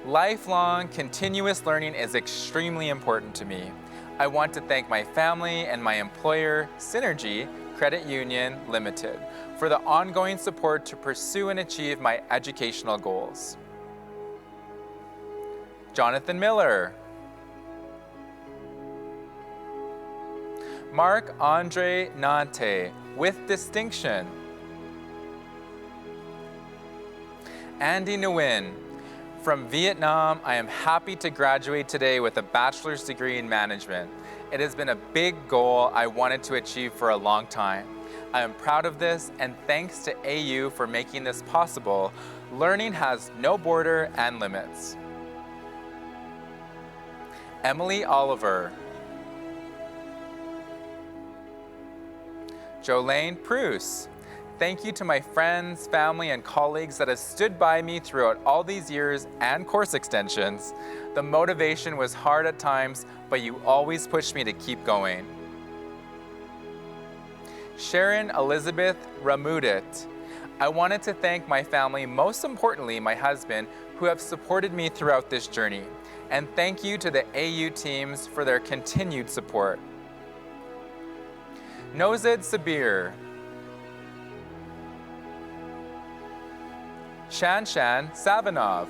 Lifelong, continuous learning is extremely important to me. I want to thank my family and my employer, Synergy Credit Union Limited, for the ongoing support to pursue and achieve my educational goals. Jonathan Miller. Marc-Andre Nante with distinction. Andy Nguyen. From Vietnam, I am happy to graduate today with a bachelor's degree in management. It has been a big goal I wanted to achieve for a long time. I am proud of this, and thanks to AU for making this possible. Learning has no border and limits. Emily Oliver. Jolene Pruce. Thank you to my friends, family, and colleagues that have stood by me throughout all these years and course extensions. The motivation was hard at times, but you always pushed me to keep going. Sharon Elizabeth Ramudit. I wanted to thank my family, most importantly my husband, who have supported me throughout this journey. And thank you to the AU teams for their continued support. Nozid Sabir. Shanshan Savinov.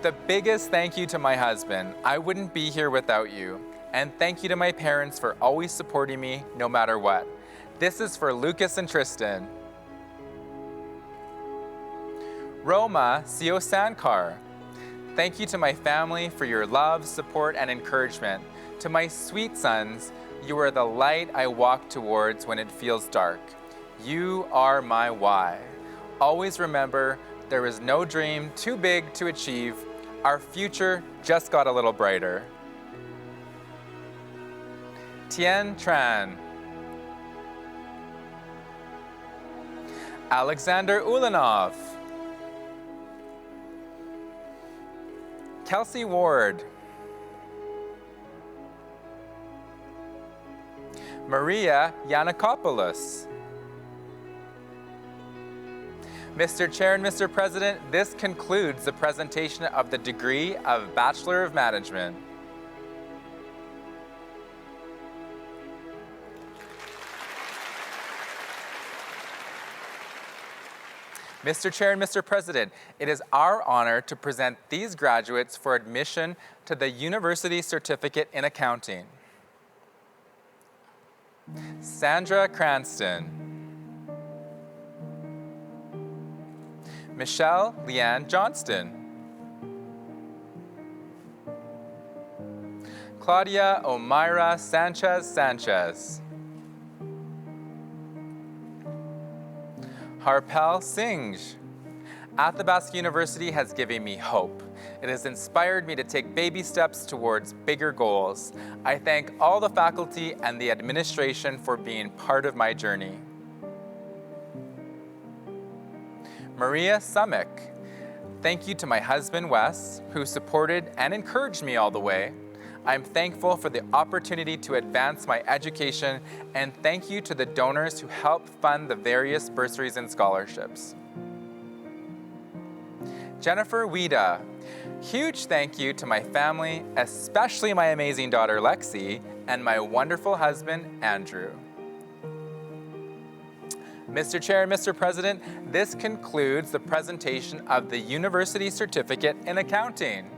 The biggest thank you to my husband. I wouldn't be here without you. And thank you to my parents for always supporting me no matter what. This is for Lucas and Tristan. Roma Siosankar. Thank you to my family for your love, support, and encouragement. To my sweet sons, you are the light I walk towards when it feels dark. You are my why. Always remember, there is no dream too big to achieve. Our future just got a little brighter. Tien Tran. Alexander Ulanov. Kelsey Ward. Maria Yanakopoulos. Mr. Chair and Mr. President, this concludes the presentation of the degree of Bachelor of Management. Mr. Chair and Mr. President, it is our honor to present these graduates for admission to the University Certificate in Accounting. Sandra Cranston. Michelle Leanne Johnston. Claudia Omaira Sanchez. Harpal Singh. Athabasca University has given me hope. It has inspired me to take baby steps towards bigger goals. I thank all the faculty and the administration for being part of my journey. Maria Summick. Thank you to my husband, Wes, who supported and encouraged me all the way. I'm thankful for the opportunity to advance my education, and thank you to the donors who helped fund the various bursaries and scholarships. Jennifer Wida. Huge thank you to my family, especially my amazing daughter, Lexi, and my wonderful husband, Andrew. Mr. Chair and Mr. President, this concludes the presentation of the University Certificate in Accounting.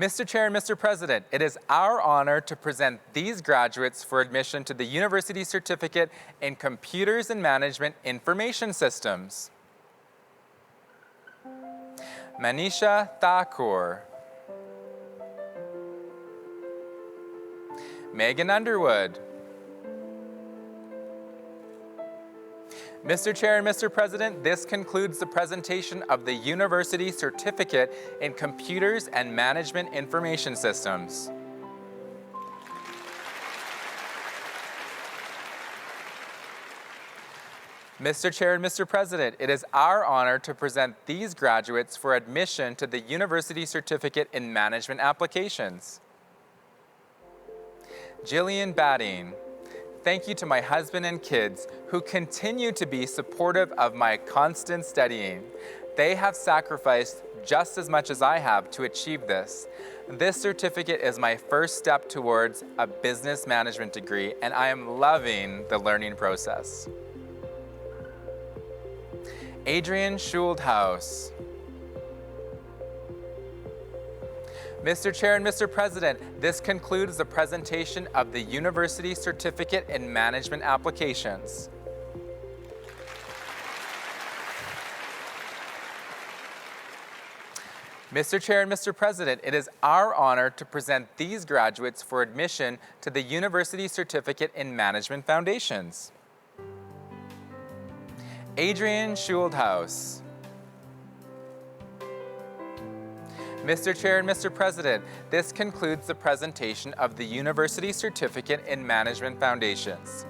Mr. Chair and Mr. President, it is our honor to present these graduates for admission to the University Certificate in Computers and Management Information Systems. Manisha Thakur. Megan Underwood. Mr. Chair and Mr. President, this concludes the presentation of the University Certificate in Computers and Management Information Systems. Mr. Chair and Mr. President, it is our honor to present these graduates for admission to the University Certificate in Management Applications. Jillian Batting. Thank you to my husband and kids who continue to be supportive of my constant studying. They have sacrificed just as much as I have to achieve this. This certificate is my first step towards a business management degree, and I am loving the learning process. Adrian Schuldhaus. Mr. Chair and Mr. President, this concludes the presentation of the University Certificate in Management Applications. Mr. Chair and Mr. President, it is our honor to present these graduates for admission to the University Certificate in Management Foundations. Adrian Schuldhaus. Mr. Chair and Mr. President, this concludes the presentation of the University Certificate in Management Foundations.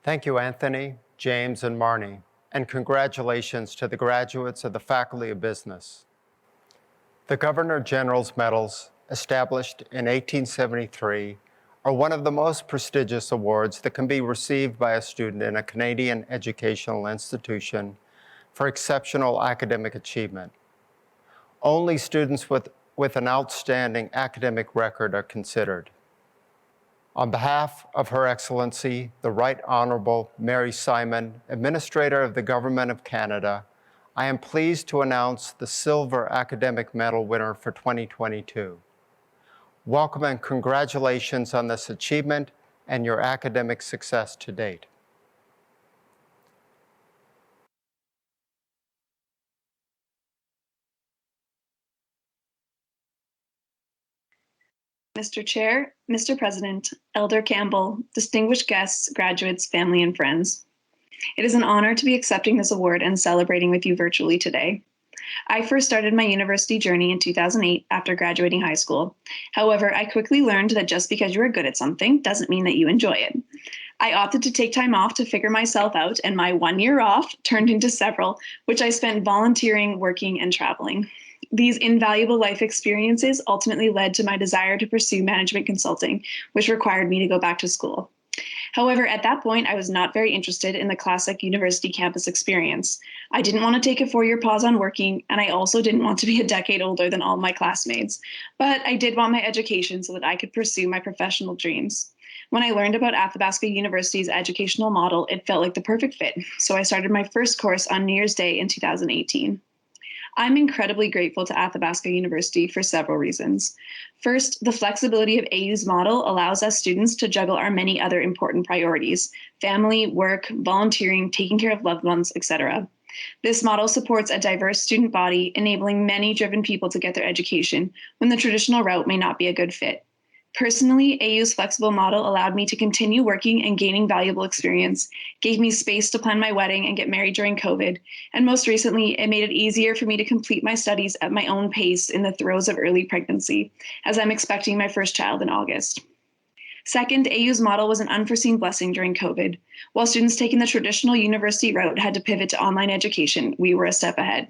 Thank you, Anthony, James, and Marnie, and congratulations to the graduates of the Faculty of Business. The Governor General's Medals, established in 1873, are one of the most prestigious awards that can be received by a student in a Canadian educational institution for exceptional academic achievement. Only students with an outstanding academic record are considered. On behalf of Her Excellency, the Right Honorable Mary Simon, Administrator of the Government of Canada, I am pleased to announce the Silver Academic Medal winner for 2022. Welcome and congratulations on this achievement and your academic success to date. Mr. Chair, Mr. President, Elder Campbell, distinguished guests, graduates, family, and friends. It is an honor to be accepting this award and celebrating with you virtually today. I first started my university journey in 2008 after graduating high school. However, I quickly learned that just because you are good at something doesn't mean that you enjoy it. I opted to take time off to figure myself out, and my 1 year off turned into several, which I spent volunteering, working, and traveling. These invaluable life experiences ultimately led to my desire to pursue management consulting, which required me to go back to school. However, at that point, I was not very interested in the classic university campus experience. I didn't want to take a 4-year pause on working, and I also didn't want to be a decade older than all my classmates. But I did want my education so that I could pursue my professional dreams. When I learned about Athabasca University's educational model, it felt like the perfect fit, so I started my first course on New Year's Day in 2018. I'm incredibly grateful to Athabasca University for several reasons. First, the flexibility of AU's model allows us students to juggle our many other important priorities: family, work, volunteering, taking care of loved ones, etc. This model supports a diverse student body, enabling many driven people to get their education when the traditional route may not be a good fit. Personally, AU's flexible model allowed me to continue working and gaining valuable experience, gave me space to plan my wedding and get married during COVID, and most recently, it made it easier for me to complete my studies at my own pace in the throes of early pregnancy, as I'm expecting my first child in August. Second, AU's model was an unforeseen blessing during COVID. While students taking the traditional university route had to pivot to online education, we were a step ahead.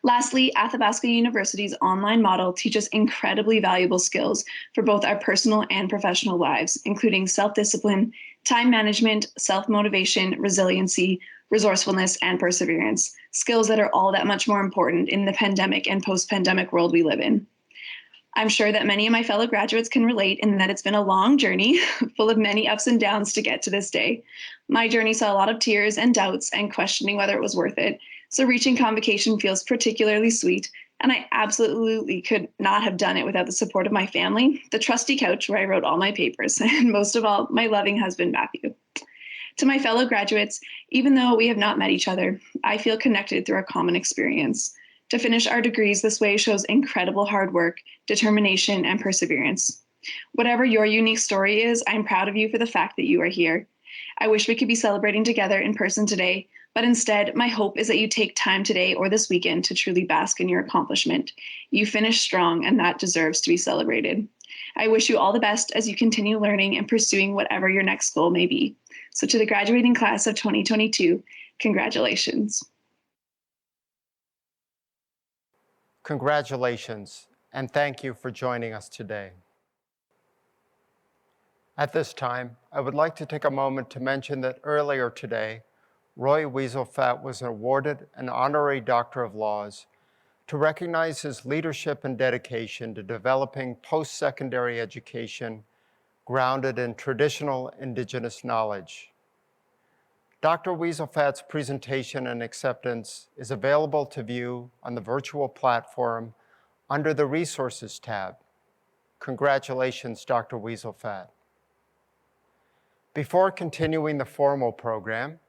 Lastly, Athabasca University's online model teaches incredibly valuable skills for both our personal and professional lives, including self-discipline, time management, self-motivation, resiliency, resourcefulness, and perseverance, skills that are all that much more important in the pandemic and post-pandemic world we live in. I'm sure that many of my fellow graduates can relate in that it's been a long journey full of many ups and downs to get to this day. My journey saw a lot of tears and doubts and questioning whether it was worth it. So reaching convocation feels particularly sweet, and I absolutely could not have done it without the support of my family, the trusty couch where I wrote all my papers, and most of all, my loving husband, Matthew. To my fellow graduates, even though we have not met each other, I feel connected through a common experience. To finish our degrees this way shows incredible hard work, determination, and perseverance. Whatever your unique story is, I'm proud of you for the fact that you are here. I wish we could be celebrating together in person today, but instead, my hope is that you take time today or this weekend to truly bask in your accomplishment. You finished strong, and that deserves to be celebrated. I wish you all the best as you continue learning and pursuing whatever your next goal may be. So to the graduating class of 2022, congratulations. Congratulations, and thank you for joining us today. At this time, I would like to take a moment to mention that earlier today, Roy Wieselfat was awarded an honorary Doctor of Laws to recognize his leadership and dedication to developing post-secondary education grounded in traditional Indigenous knowledge. Dr. Wieselfat's presentation and acceptance is available to view on the virtual platform under the Resources tab. Congratulations, Dr. Wieselfat. Before continuing the formal program,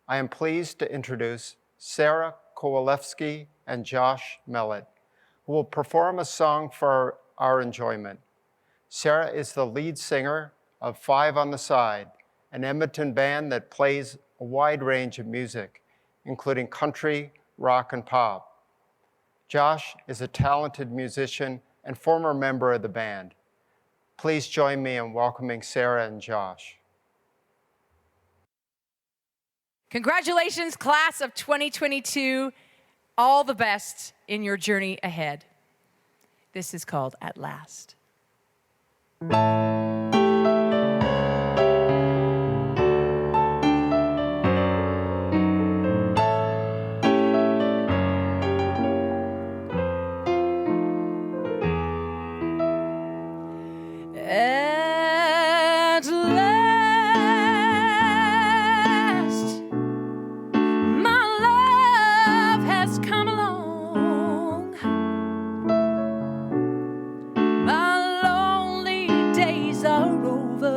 I am pleased to introduce Sarah Kowalewski and Josh Mellett, who will perform a song for our enjoyment. Sarah is the lead singer of Five on the Side, an Edmonton band that plays a wide range of music, including country, rock, and pop. Josh is a talented musician and former member of the band. Please join me in welcoming Sarah and Josh. Congratulations, class of 2022. All the best in your journey ahead. This is called At Last. At last, my love has come along. My lonely days are over,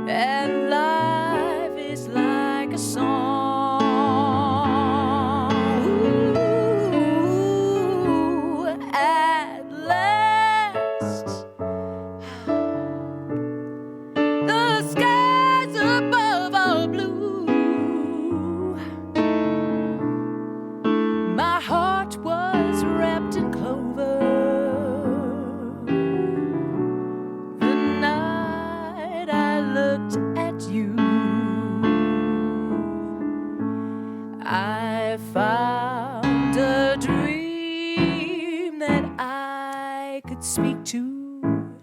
and life is like a song. Ooh, at last, the skies above are blue. My heart was wrapped in clover the night I looked at you. I found a dream that I could speak to,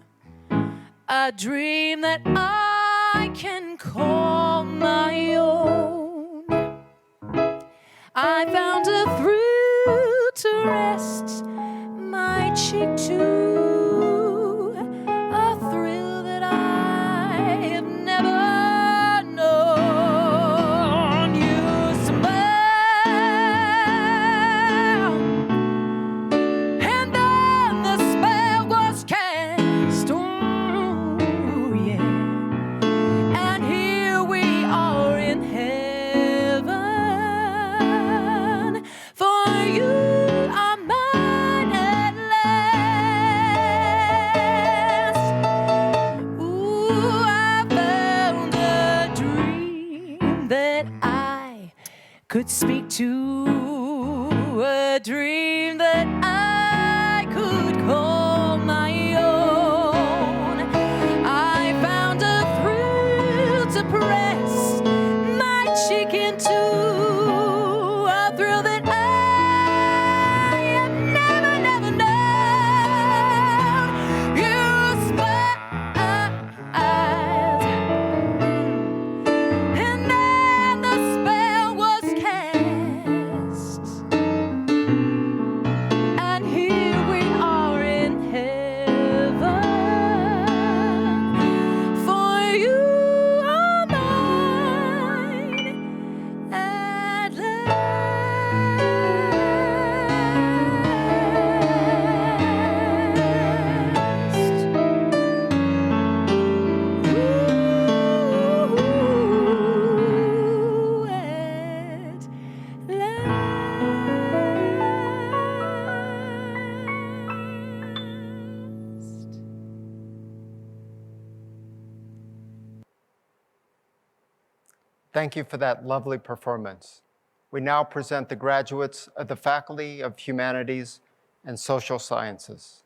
a dream that I can call my own. I found a thrill to rest my cheek to, a thrill that I have never known. You smile, and then the spell was cast. Oh, yeah. And here we are in heaven, for you are mine at last. Ooh, I found a dream that I could speak to, a dream that I could call my own. I found a thrill to press my cheek into, a thrill that I have never, never known. You smiled, and then the spell was cast, and here we are in heaven, for you are mine at last. Thank you for that lovely performance. We now present the graduates of the Faculty of Humanities and Social Sciences.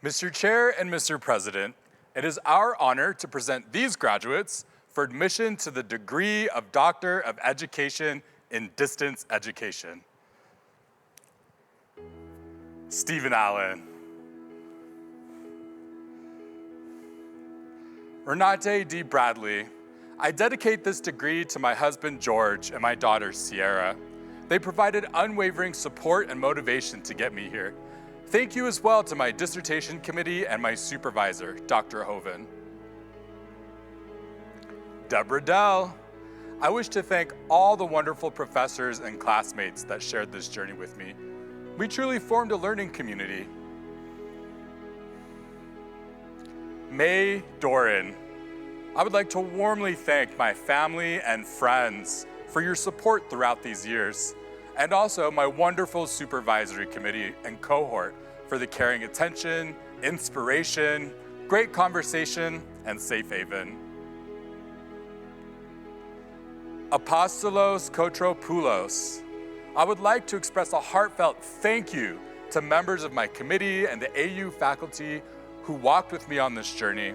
Mr. Chair and Mr. President, it is our honor to present these graduates for admission to the degree of Doctor of Education in Distance Education. Stephen Allen. Renate D. Bradley. I dedicate this degree to my husband, George, and my daughter, Sierra. They provided unwavering support and motivation to get me here. Thank you as well to my dissertation committee and my supervisor, Dr. Hoven. Deborah Dell. I wish to thank all the wonderful professors and classmates that shared this journey with me. We truly formed a learning community. May Doran. I would like to warmly thank my family and friends for your support throughout these years, and also my wonderful supervisory committee and cohort for the caring attention, inspiration, great conversation, and safe haven. Apostolos Kotropoulos, I would like to express a heartfelt thank you to members of my committee and the AU faculty who walked with me on this journey,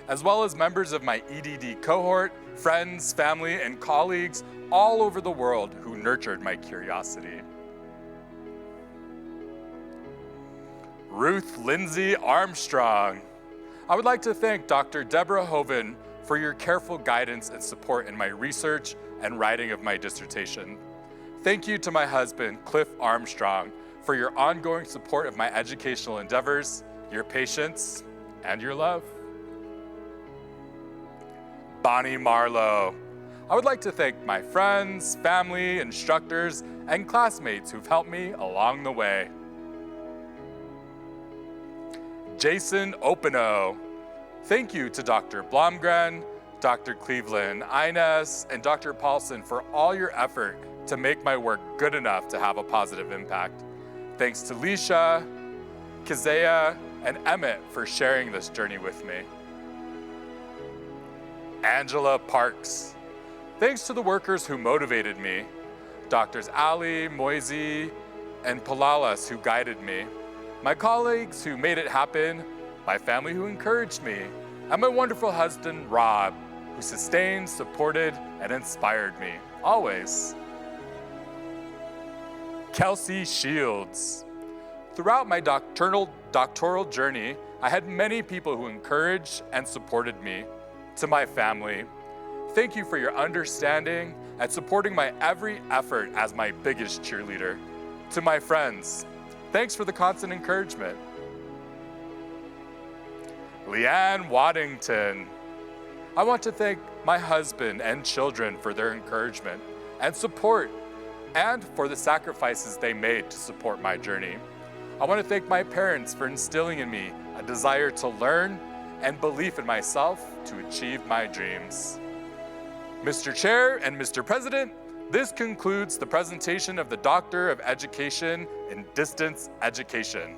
as well as members of my EDD cohort, friends, family, and colleagues all over the world who nurtured my curiosity. Ruth Lindsay Armstrong. I would like to thank Dr. Deborah Hoven for your careful guidance and support in my research and writing of my dissertation. Thank you to my husband, Cliff Armstrong, for your ongoing support of my educational endeavors, your patience, and your love. Bonnie Marlowe. I would like to thank my friends, family, instructors, and classmates who've helped me along the way. Jason Openo. Thank you to Dr. Blomgren, Dr. Cleveland, Inez, and Dr. Paulson for all your effort to make my work good enough to have a positive impact. Thanks to Leisha, Kizea, and Emmett for sharing this journey with me. Angela Parks. Thanks to the workers who motivated me, Doctors Ali, Moisey, and Palalas who guided me, my colleagues who made it happen, my family who encouraged me, and my wonderful husband, Rob, who sustained, supported, and inspired me, always. Kelsey Shields. Throughout my doctoral journey, I had many people who encouraged and supported me. To my family, thank you for your understanding and supporting my every effort as my biggest cheerleader. To my friends, thanks for the constant encouragement. Leanne Waddington. I want to thank my husband and children for their encouragement and support, and for the sacrifices they made to support my journey. I want to thank my parents for instilling in me a desire to learn and belief in myself to achieve my dreams. Mr. Chair and Mr. President, this concludes the presentation of the Doctor of Education in Distance Education.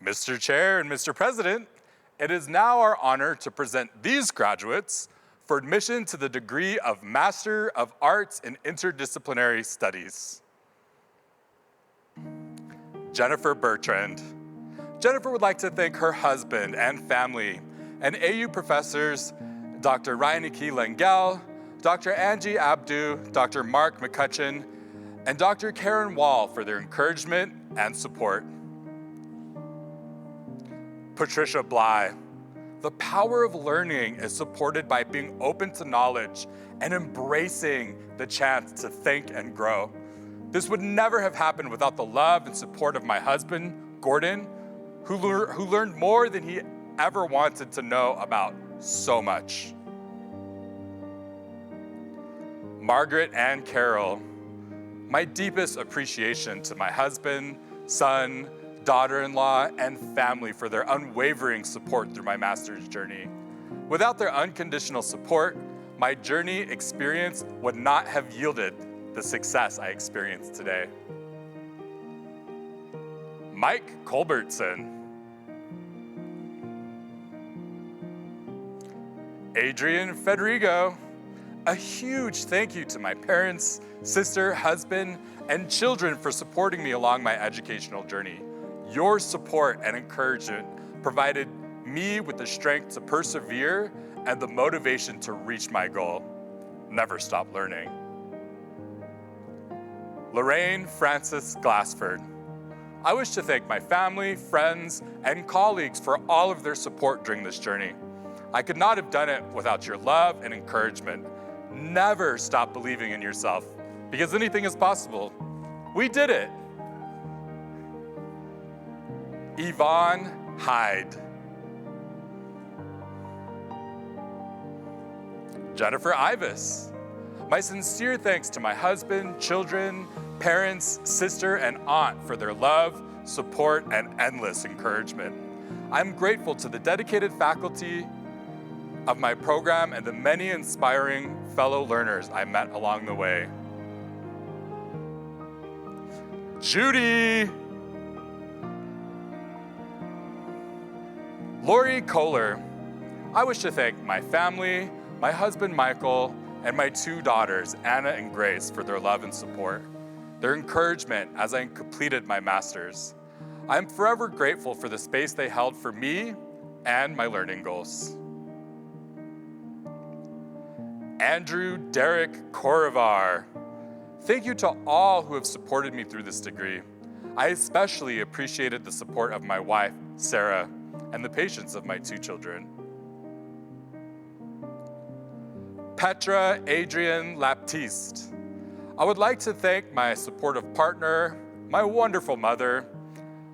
Mr. Chair and Mr. President, it is now our honor to present these graduates for admission to the degree of Master of Arts in Interdisciplinary Studies. Jennifer Bertrand. Jennifer would like to thank her husband and family and AU professors, Dr. Reineke Lengel, Dr. Angie Abdu, Dr. Mark McCutcheon, and Dr. Karen Wall for their encouragement and support. Patricia Bly. The power of learning is supported by being open to knowledge and embracing the chance to think and grow. This would never have happened without the love and support of my husband, Gordon, who learned more than he ever wanted to know about so much. Margaret Ann Carroll. My deepest appreciation to my husband, son, daughter-in-law, and family for their unwavering support through my master's journey. Without their unconditional support, my journey experience would not have yielded the success I experienced today. Mike Culbertson. Adrian Federigo. A huge thank you to my parents, sister, husband, and children for supporting me along my educational journey. Your support and encouragement provided me with the strength to persevere and the motivation to reach my goal. Never stop learning. Lorraine Frances Glassford. I wish to thank my family, friends, and colleagues for all of their support during this journey. I could not have done it without your love and encouragement. Never stop believing in yourself, because anything is possible. We did it. Yvonne Hyde. Jennifer Ivis. My sincere thanks to my husband, children, parents, sister, and aunt for their love, support, and endless encouragement. I'm grateful to the dedicated faculty of my program and the many inspiring fellow learners I met along the way. Judy! Lori Kohler. I wish to thank my family, my husband Michael, and my 2 daughters, Anna and Grace, for their love and support, their encouragement as I completed my master's. I'm forever grateful for the space they held for me and my learning goals. Andrew Derek Korivar. Thank you to all who have supported me through this degree. I especially appreciated the support of my wife, Sarah, and the patience of my 2 children. Petra Adrienne Laptiste. I would like to thank my supportive partner, my wonderful mother,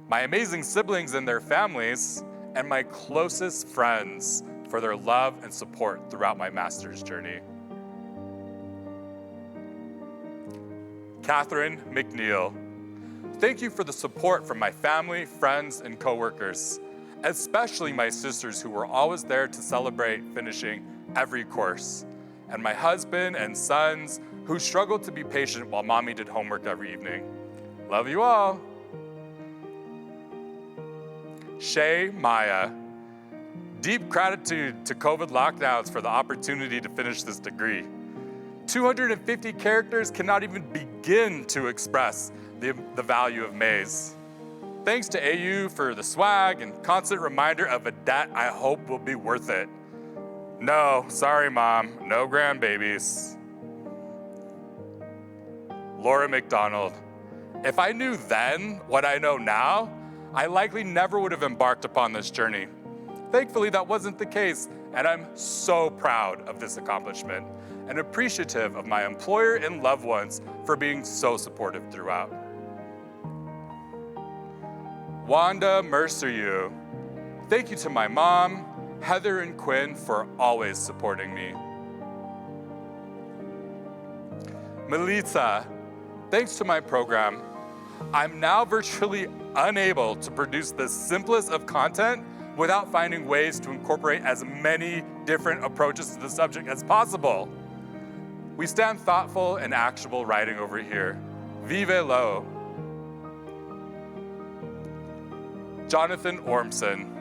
my amazing siblings and their families, and my closest friends for their love and support throughout my master's journey. Catherine McNeil. Thank you for the support from my family, friends, and coworkers, especially my sisters who were always there to celebrate finishing every course, and my husband and sons who struggled to be patient while mommy did homework every evening. Love you all. Shay Maya. Deep gratitude to COVID lockdowns for the opportunity to finish this degree. 250 characters cannot even begin to express the value of maize. Thanks to AU for the swag and constant reminder of a debt I hope will be worth it. No, sorry mom, no grandbabies. Laura McDonald. If I knew then what I know now, I likely never would have embarked upon this journey. Thankfully, that wasn't the case, and I'm so proud of this accomplishment and appreciative of my employer and loved ones for being so supportive throughout. Wanda Mercer, thank you to my mom, Heather and Quinn, for always supporting me. Melissa, thanks to my program, I'm now virtually unable to produce the simplest of content without finding ways to incorporate as many different approaches to the subject as possible. We stand thoughtful and actionable writing over here. Vive lo. Jonathan Ormson.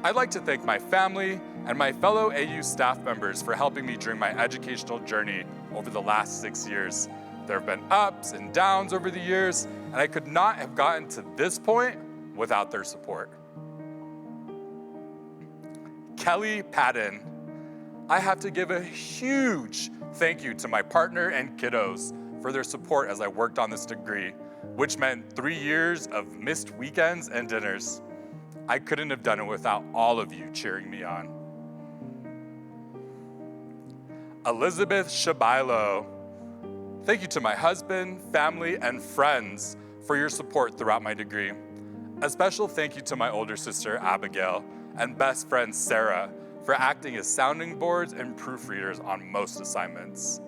I'd like to thank my family and my fellow AU staff members for helping me during my educational journey over the last 6 years. There have been ups and downs over the years, and I could not have gotten to this point without their support. Kelly Patton. I have to give a huge thank you to my partner and kiddos for their support as I worked on this degree, which meant 3 years of missed weekends and dinners. I couldn't have done it without all of you cheering me on. Elizabeth Shabailo. Thank you to my husband, family, and friends for your support throughout my degree. A special thank you to my older sister, Abigail, and best friend, Sarah, for acting as sounding boards and proofreaders on most assignments.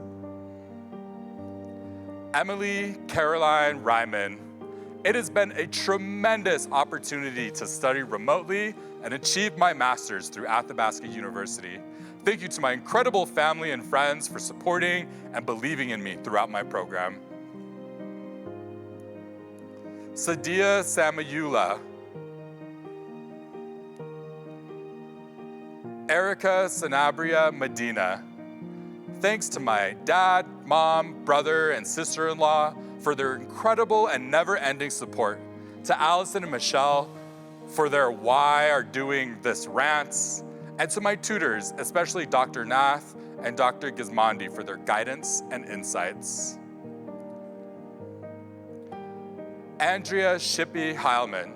Emily Caroline Ryman. It has been a tremendous opportunity to study remotely and achieve my master's through Athabasca University. Thank you to my incredible family and friends for supporting and believing in me throughout my program. Sadia Samayula. Erica Sanabria Medina. Thanks to my dad, mom, brother, and sister-in-law for their incredible and never-ending support. To Allison and Michelle for their why are doing this rants. And to my tutors, especially Dr. Nath and Dr. Gizmondi for their guidance and insights. Andrea Shippey Heilman.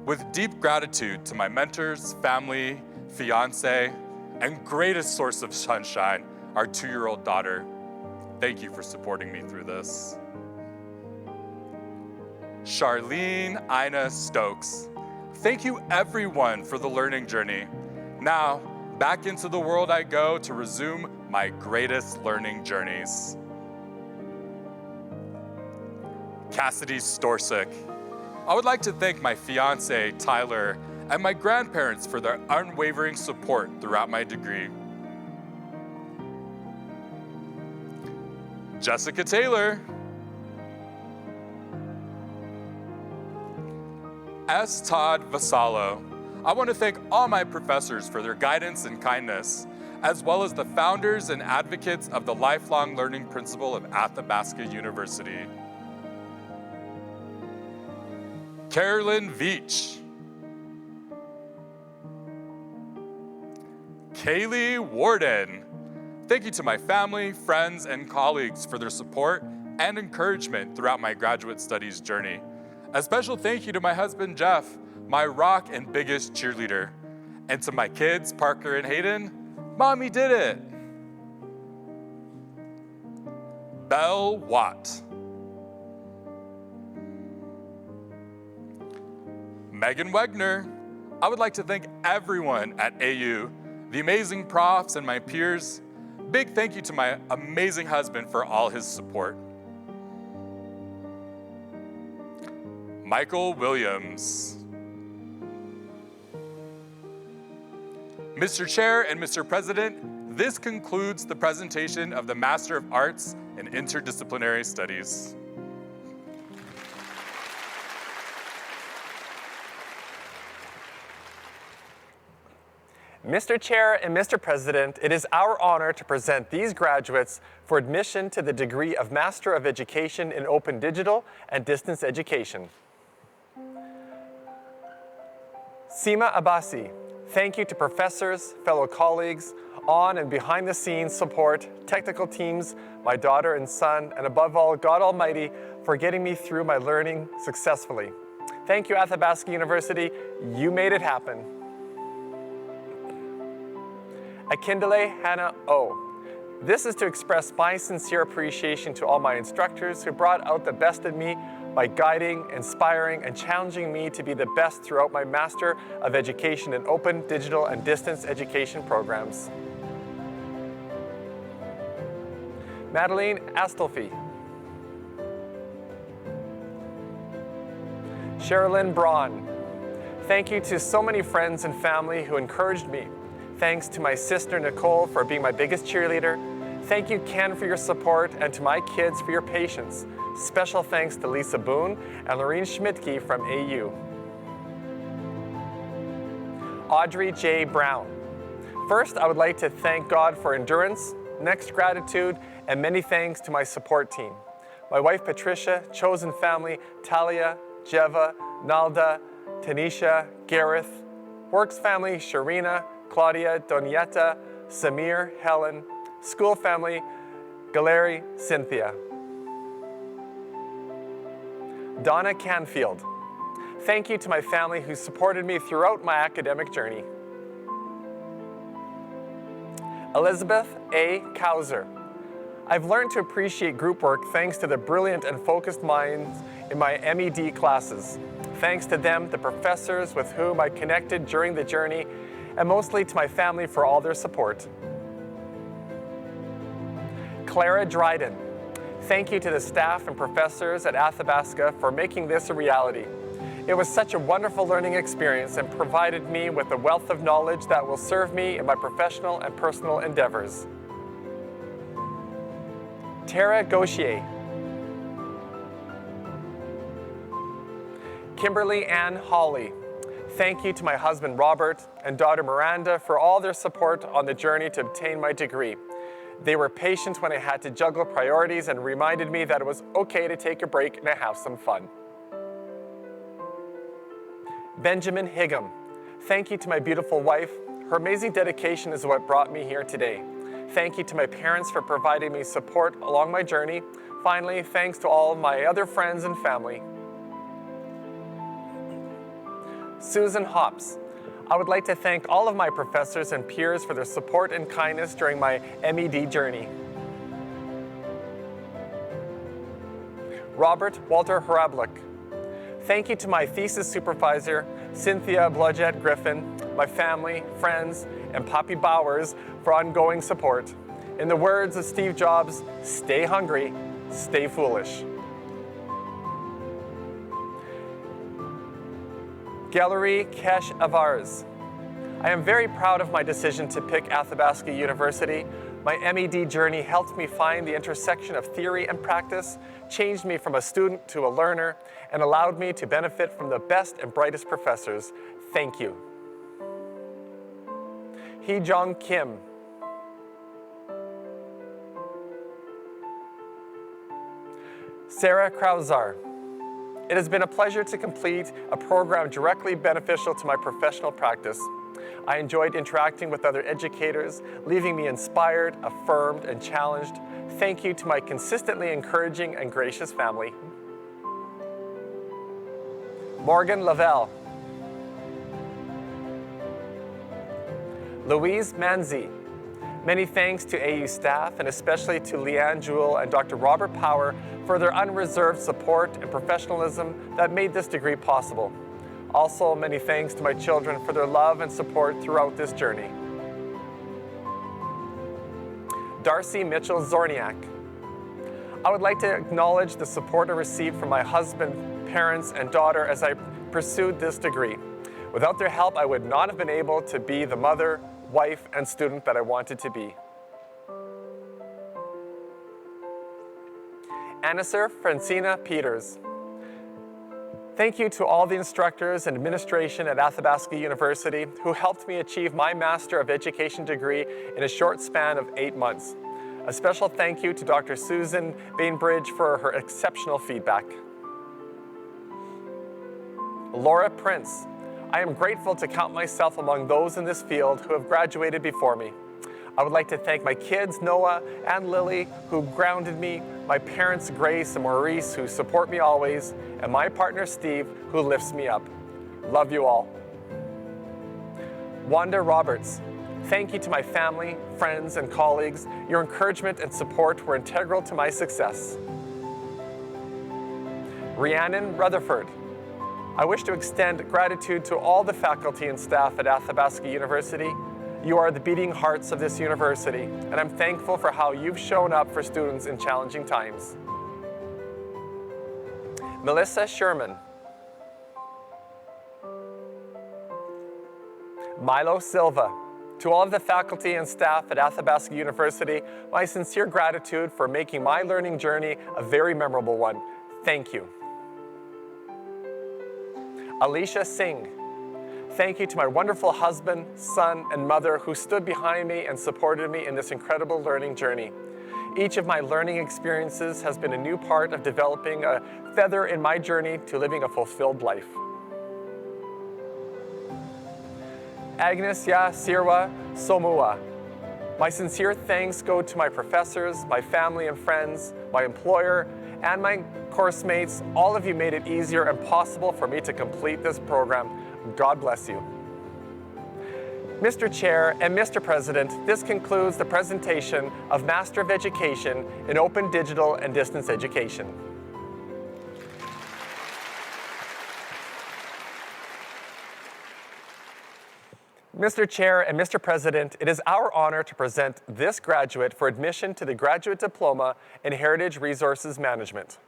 With deep gratitude to my mentors, family, fiance, and greatest source of sunshine, our 2-year-old daughter. Thank you for supporting me through this. Charlene Ina Stokes. Thank you everyone for the learning journey. Now, back into the world I go to resume my greatest learning journeys. Cassidy Storsick. I would like to thank my fiance, Tyler, and my grandparents for their unwavering support throughout my degree. Jessica Taylor. S. Todd Vasallo. I want to thank all my professors for their guidance and kindness, as well as the founders and advocates of the lifelong learning principle of Athabasca University. Carolyn Veach. Kaylee Warden. Thank you to my family, friends, and colleagues for their support and encouragement throughout my graduate studies journey. A special thank you to my husband, Jeff, my rock and biggest cheerleader. And to my kids, Parker and Hayden, Mommy did it. Belle Watt. Megan Wegner. I would like to thank everyone at AU, the amazing profs and my peers. Big thank you to my amazing husband for all his support. Michael Williams. Mr. Chair and Mr. President, this concludes the presentation of the Master of Arts in Interdisciplinary Studies. Mr. Chair and Mr. President, it is our honor to present these graduates for admission to the degree of Master of Education in Open Digital and Distance Education. Seema Abbasi, thank you to professors, fellow colleagues, on and behind the scenes support, technical teams, my daughter and son, and above all, God Almighty, for getting me through my learning successfully. Thank you, Athabasca University. You made it happen. Akindele Hannah O. This is to express my sincere appreciation to all my instructors who brought out the best in me by guiding, inspiring, and challenging me to be the best throughout my Master of Education in Open, Digital, and Distance Education programs. Madeline Astolfi. Sherilyn Braun. Thank you to so many friends and family who encouraged me. Thanks to my sister Nicole for being my biggest cheerleader. Thank you, Ken, for your support, and to my kids for your patience. Special thanks to Lisa Boone and Lorene Schmidtke from AU. Audrey J. Brown. First, I would like to thank God for endurance, next gratitude, and many thanks to my support team. My wife Patricia, chosen family, Talia, Jeva, Nalda, Tanisha, Gareth, works family, Sharina, Claudia, Donietta, Samir, Helen, school family, Galeri, Cynthia. Donna Canfield. Thank you to my family who supported me throughout my academic journey. Elizabeth A. Kauser. I've learned to appreciate group work thanks to the brilliant and focused minds in my MED classes. Thanks to them, the professors with whom I connected during the journey, and mostly to my family for all their support. Clara Dryden. Thank you to the staff and professors at Athabasca for making this a reality. It was such a wonderful learning experience and provided me with a wealth of knowledge that will serve me in my professional and personal endeavors. Tara Gauchier. Kimberly Ann Hawley. Thank you to my husband Robert and daughter Miranda for all their support on the journey to obtain my degree. They were patient when I had to juggle priorities and reminded me that it was okay to take a break and have some fun. Benjamin Higgum. Thank you to my beautiful wife. Her amazing dedication is what brought me here today. Thank you to my parents for providing me support along my journey. Finally, thanks to all my other friends and family. Susan Hops. I would like to thank all of my professors and peers for their support and kindness during my MED journey. Robert Walter Harablik. Thank you to my thesis supervisor, Cynthia Blodgett Griffin, my family, friends, and Poppy Bowers for ongoing support. In the words of Steve Jobs, stay hungry, stay foolish. Gallery Kesh Avars. I am very proud of my decision to pick Athabasca University. My MED journey helped me find the intersection of theory and practice, changed me from a student to a learner, and allowed me to benefit from the best and brightest professors. Thank you. Hee Jong Kim. Sarah Krausar. It has been a pleasure to complete a program directly beneficial to my professional practice. I enjoyed interacting with other educators, leaving me inspired, affirmed, and challenged. Thank you to my consistently encouraging and gracious family. Morgan Lavelle. Louise Manzi. Many thanks to AU staff, and especially to Leanne Jewell and Dr. Robert Power for their unreserved support and professionalism that made this degree possible. Also, many thanks to my children for their love and support throughout this journey. Darcy Mitchell Zorniak. I would like to acknowledge the support I received from my husband, parents, and daughter as I pursued this degree. Without their help, I would not have been able to be the mother, wife, and student that I wanted to be. Anisser Francina Peters. Thank you to all the instructors and administration at Athabasca University who helped me achieve my Master of Education degree in a short span of 8 months. A special thank you to Dr. Susan Bainbridge for her exceptional feedback. Laura Prince. I am grateful to count myself among those in this field who have graduated before me. I would like to thank my kids, Noah and Lily, who grounded me, my parents, Grace and Maurice, who support me always, and my partner, Steve, who lifts me up. Love you all. Wanda Roberts. Thank you to my family, friends, and colleagues. Your encouragement and support were integral to my success. Rhiannon Rutherford. I wish to extend gratitude to all the faculty and staff at Athabasca University. You are the beating hearts of this university, and I'm thankful for how you've shown up for students in challenging times. Melissa Sherman. Milo Silva. To all of the faculty and staff at Athabasca University, my sincere gratitude for making my learning journey a very memorable one. Thank you. Alicia Singh. Thank you to my wonderful husband, son, and mother who stood behind me and supported me in this incredible learning journey. Each of my learning experiences has been a new part of developing a feather in my journey to living a fulfilled life. Agnes Ya Sirwa Somua. My sincere thanks go to my professors, my family and friends, my employer, and my course mates. All of you made it easier and possible for me to complete this program. God bless you. Mr. Chair and Mr. President, this concludes the presentation of Master of Education in Open Digital and Distance Education. Mr. Chair and Mr. President, it is our honor to present this graduate for admission to the Graduate Diploma in Heritage Resources Management.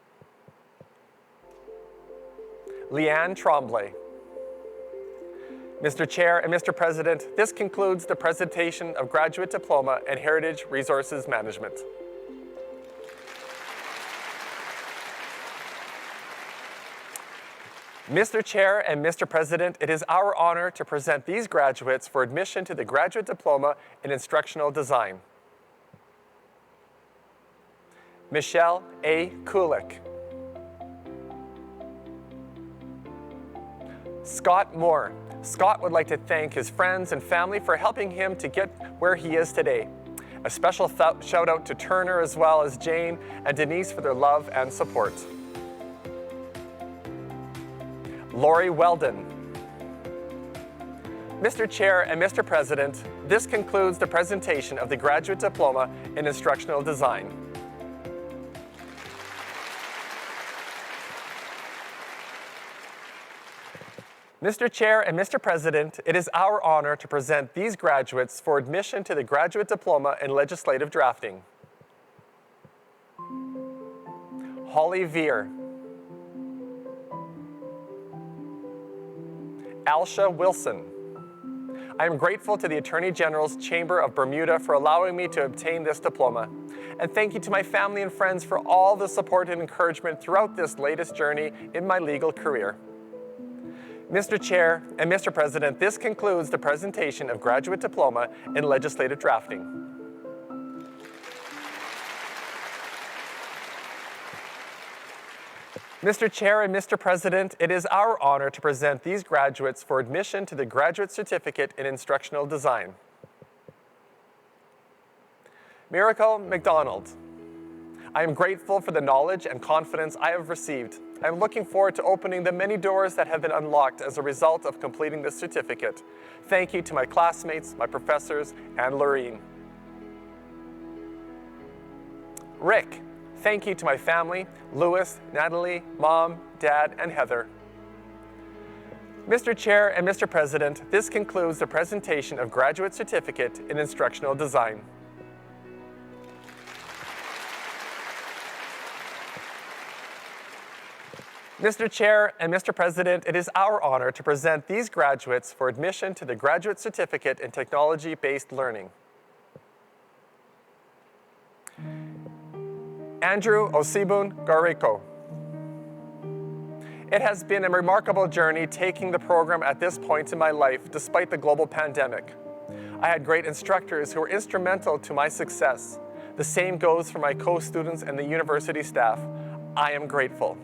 Leanne Tremblay. Mr. Chair and Mr. President, this concludes the presentation of Graduate Diploma in Heritage Resources Management. Mr. Chair and Mr. President, it is our honor to present these graduates for admission to the Graduate Diploma in Instructional Design. Michelle A. Kulik. Scott Moore. Scott would like to thank his friends and family for helping him to get where he is today. A special shout out to Turner as well as Jane and Denise for their love and support. Lori Weldon. Mr. Chair and Mr. President, this concludes the presentation of the Graduate Diploma in Instructional Design. Mr. Chair and Mr. President, it is our honor to present these graduates for admission to the Graduate Diploma in Legislative Drafting. Holly Veer. Alsha Wilson. I am grateful to the Attorney General's Chamber of Bermuda for allowing me to obtain this diploma. And thank you to my family and friends for all the support and encouragement throughout this latest journey in my legal career. Mr. Chair and Mr. President, this concludes the presentation of Graduate Diploma in Legislative Drafting. Mr. Chair and Mr. President, it is our honor to present these graduates for admission to the Graduate Certificate in Instructional Design. Miracle McDonald. I am grateful for the knowledge and confidence I have received. I am looking forward to opening the many doors that have been unlocked as a result of completing this certificate. Thank you to my classmates, my professors, and Lorene. Rick. Thank you to my family, Louis, Natalie, Mom, Dad, and Heather. Mr. Chair and Mr. President, this concludes the presentation of Graduate Certificate in Instructional Design. Mr. Chair and Mr. President, it is our honor to present these graduates for admission to the Graduate Certificate in Technology-Based Learning. Andrew Osibun Gariko. It has been a remarkable journey taking the program at this point in my life despite the global pandemic. I had great instructors who were instrumental to my success. The same goes for my co-students and the university staff. I am grateful.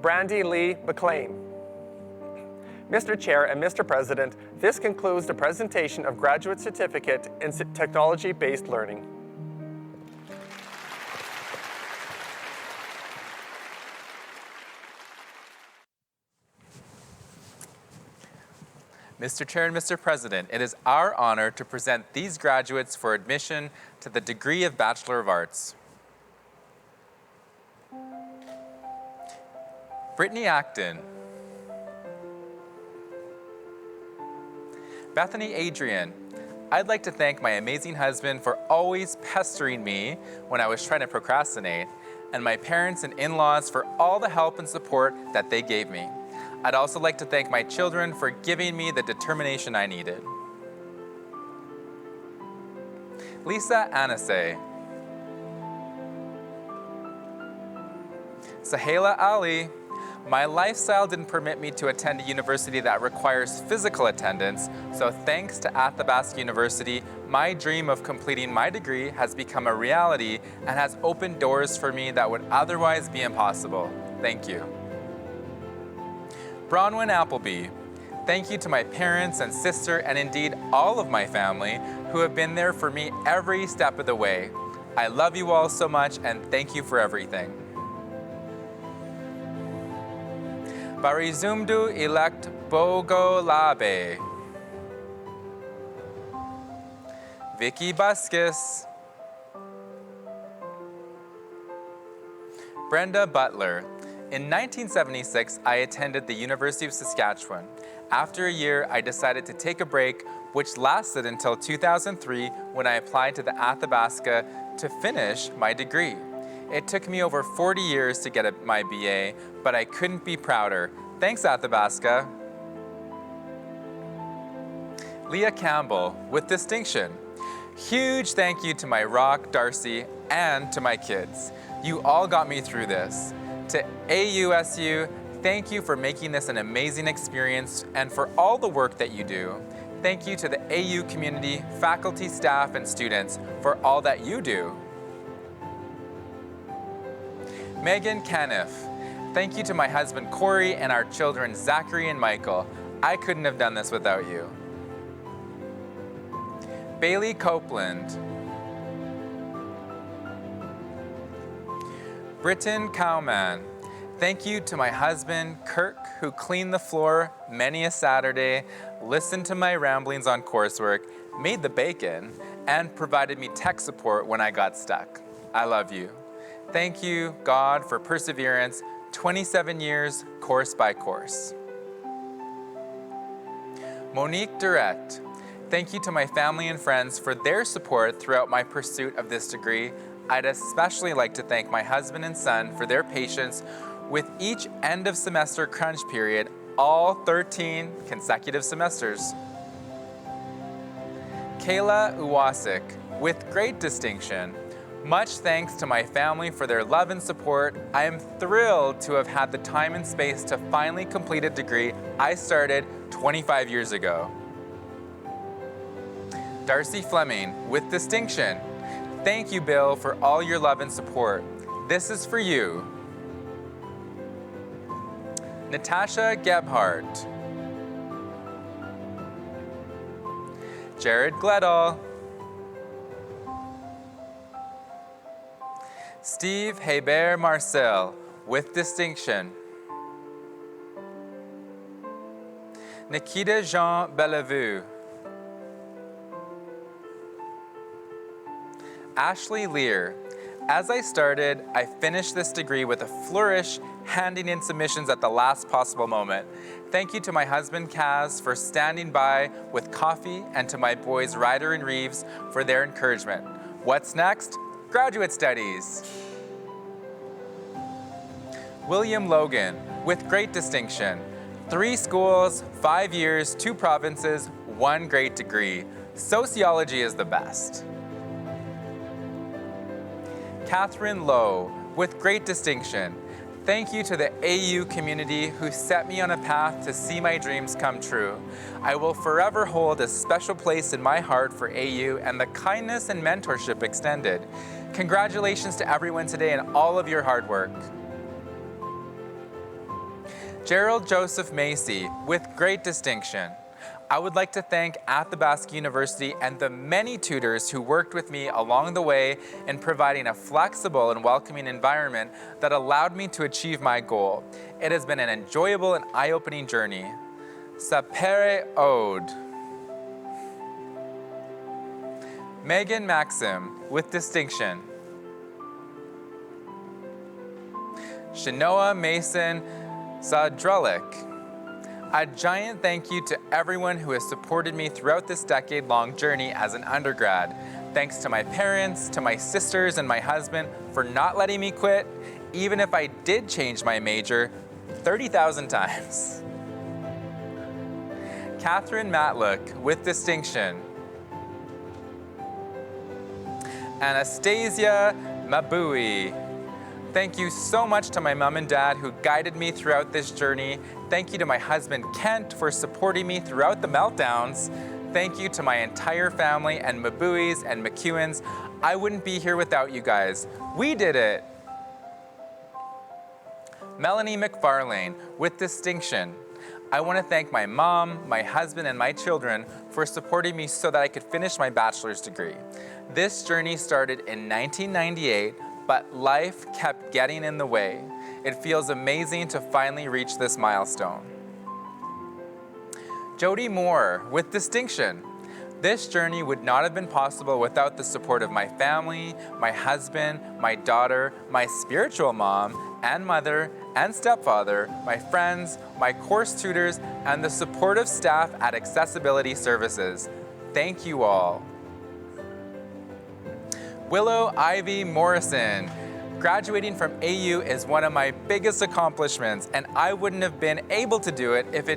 Brandy Lee McLean. Mr. Chair and Mr. President, this concludes the presentation of Graduate Certificate in Technology-Based Learning. Mr. Chair and Mr. President, it is our honor to present these graduates for admission to the degree of Bachelor of Arts. Brittany Acton. Bethany Adrian. I'd like to thank my amazing husband for always pestering me when I was trying to procrastinate, and my parents and in-laws for all the help and support that they gave me. I'd also like to thank my children for giving me the determination I needed. Lisa Anase. Sahela Ali. My lifestyle didn't permit me to attend a university that requires physical attendance, so thanks to Athabasca University, my dream of completing my degree has become a reality and has opened doors for me that would otherwise be impossible. Thank you. Bronwyn Appleby. Thank you to my parents and sister and indeed all of my family who have been there for me every step of the way. I love you all so much and thank you for everything. Barizumdu elect Bogolabe. Vicky Buskis. Brenda Butler. In 1976, I attended the University of Saskatchewan. After a year, I decided to take a break, which lasted until 2003 when I applied to the Athabasca to finish my degree. It took me over 40 years to get my BA, but I couldn't be prouder. Thanks, Athabasca. Leah Campbell, with distinction. Huge thank you to my Rock, Darcy, and to my kids. You all got me through this. To AUSU, thank you for making this an amazing experience and for all the work that you do. Thank you to the AU community, faculty, staff, and students for all that you do. Megan Caniff, thank you to my husband Corey and our children Zachary and Michael. I couldn't have done this without you. Bailey Copeland. Britton Cowman. Thank you to my husband, Kirk, who cleaned the floor many a Saturday, listened to my ramblings on coursework, made the bacon, and provided me tech support when I got stuck. I love you. Thank you, God, for perseverance, 27 years, course by course. Monique Durrett. Thank you to my family and friends for their support throughout my pursuit of this degree. I'd especially like to thank my husband and son for their patience with each end of semester crunch period, all 13 consecutive semesters. Kayla Uwasik, with great distinction. Much thanks to my family for their love and support. I am thrilled to have had the time and space to finally complete a degree I started 25 years ago. Darcy Fleming, with distinction. Thank you, Bill, for all your love and support. This is for you. Natasha Gebhardt. Jared Gledall. Steve Hebert Marcel, with distinction. Nikita Jean Bellevue. Ashley Lear. As I started, I finished this degree with a flourish, handing in submissions at the last possible moment. Thank you to my husband, Kaz, for standing by with coffee, and to my boys, Ryder and Reeves, for their encouragement. What's next? Graduate studies. William Logan, with great distinction. 3 schools, 5 years, 2 provinces, 1 great degree. Sociology is the best. Catherine Lowe, with great distinction. Thank you to the AU community who set me on a path to see my dreams come true. I will forever hold a special place in my heart for AU and the kindness and mentorship extended. Congratulations to everyone today and all of your hard work. Gerald Joseph Macy, with great distinction. I would like to thank Athabasca University and the many tutors who worked with me along the way in providing a flexible and welcoming environment that allowed me to achieve my goal. It has been an enjoyable and eye-opening journey. Sapere Ode. Megan Maxim, with distinction. Shanoa Mason Zadrulik. A giant thank you to everyone who has supported me throughout this decade-long journey as an undergrad. Thanks to my parents, to my sisters, and my husband for not letting me quit, even if I did change my major 30,000 times. Catherine Matlock, with distinction. Anastasia Mabui. Thank you so much to my mom and dad who guided me throughout this journey. Thank you to my husband, Kent, for supporting me throughout the meltdowns. Thank you to my entire family and Mabuis and McEwens. I wouldn't be here without you guys. We did it. Melanie McFarlane, with distinction. I want to thank my mom, my husband, and my children for supporting me so that I could finish my bachelor's degree. This journey started in 1998, but life kept getting in the way. It feels amazing to finally reach this milestone. Jody Moore, with distinction. This journey would not have been possible without the support of my family, my husband, my daughter, my spiritual mom and mother and stepfather, my friends, my course tutors, and the supportive staff at Accessibility Services. Thank you all. Willow Ivy Morrison. Graduating from AU is one of my biggest accomplishments, and I wouldn't have been able to do it if I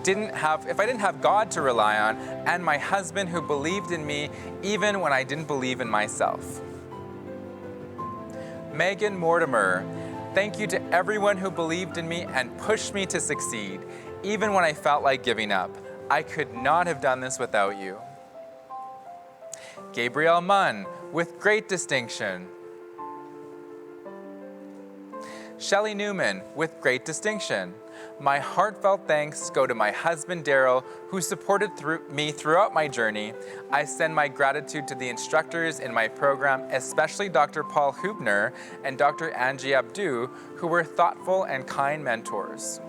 didn't have God to rely on and my husband who believed in me even when I didn't believe in myself. Megan Mortimer. Thank you to everyone who believed in me and pushed me to succeed, even when I felt like giving up. I could not have done this without you. Gabrielle Munn, with great distinction. Shelley Newman, with great distinction. My heartfelt thanks go to my husband, Daryl, who supported me throughout my journey. I send my gratitude to the instructors in my program, especially Dr. Paul Hubner and Dr. Angie Abdu, who were thoughtful and kind mentors.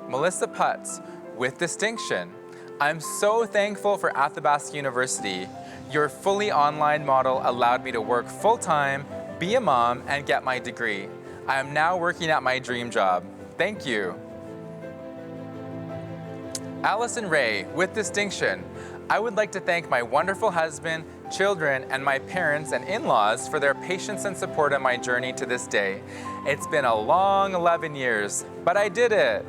Melissa Putz, with distinction. I'm so thankful for Athabasca University. Your fully online model allowed me to work full-time, be a mom, and get my degree. I am now working at my dream job. Thank you. Allison Ray, with distinction. I would like to thank my wonderful husband, children, and my parents and in-laws for their patience and support on my journey to this day. It's been a long 11 years, but I did it.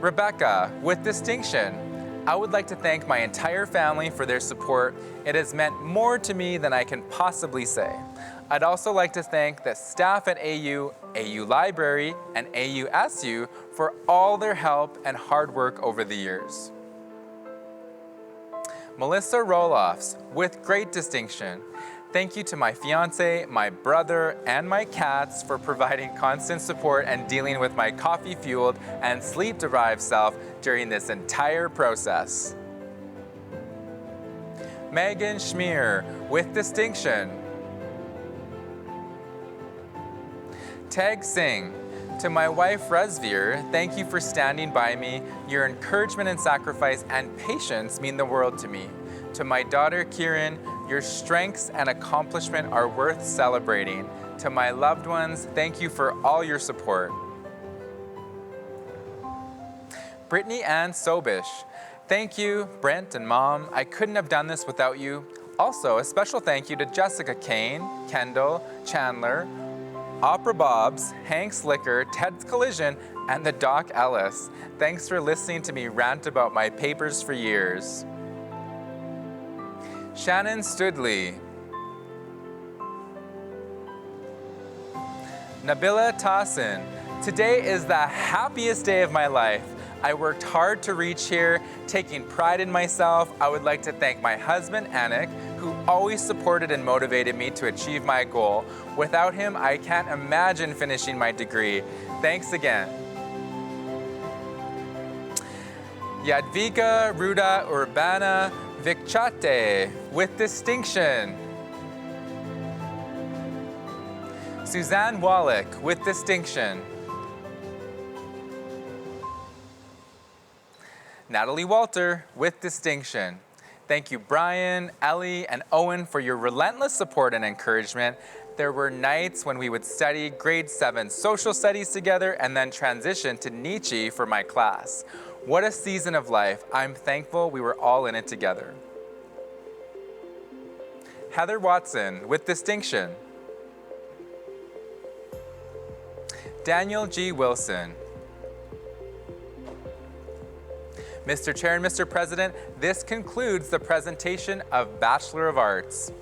Rebecca, with distinction. I would like to thank my entire family for their support. It has meant more to me than I can possibly say. I'd also like to thank the staff at AU, AU Library, and AUSU for all their help and hard work over the years. Melissa Roloffs, with great distinction. Thank you to my fiance, my brother, and my cats for providing constant support and dealing with my coffee-fueled and sleep-deprived self during this entire process. Megan Schmier, with distinction. Tag Singh, to my wife Razveer, thank you for standing by me. Your encouragement and sacrifice and patience mean the world to me. To my daughter Kieran, your strengths and accomplishment are worth celebrating. To my loved ones, thank you for all your support. Brittany Ann Sobish, thank you, Brent and Mom. I couldn't have done this without you. Also, a special thank you to Jessica Kane, Kendall, Chandler, Opera Bobs, Hank Slicker, Ted's Collision, and the Doc Ellis. Thanks for listening to me rant about my papers for years. Shannon Studley. Nabila Tassin. Today is the happiest day of my life. I worked hard to reach here, taking pride in myself. I would like to thank my husband, Anik, who always supported and motivated me to achieve my goal. Without him, I can't imagine finishing my degree. Thanks again. Yadvika Ruda Urbana Vikchate, with distinction. Suzanne Wallach, with distinction. Natalie Walter, with distinction. Thank you, Brian, Ellie, and Owen for your relentless support and encouragement. There were nights when we would study grade 7 social studies together and then transition to Nietzsche for my class. What a season of life. I'm thankful we were all in it together. Heather Watson, with distinction. Daniel G. Wilson. Mr. Chair and Mr. President, this concludes the presentation of Bachelor of Arts.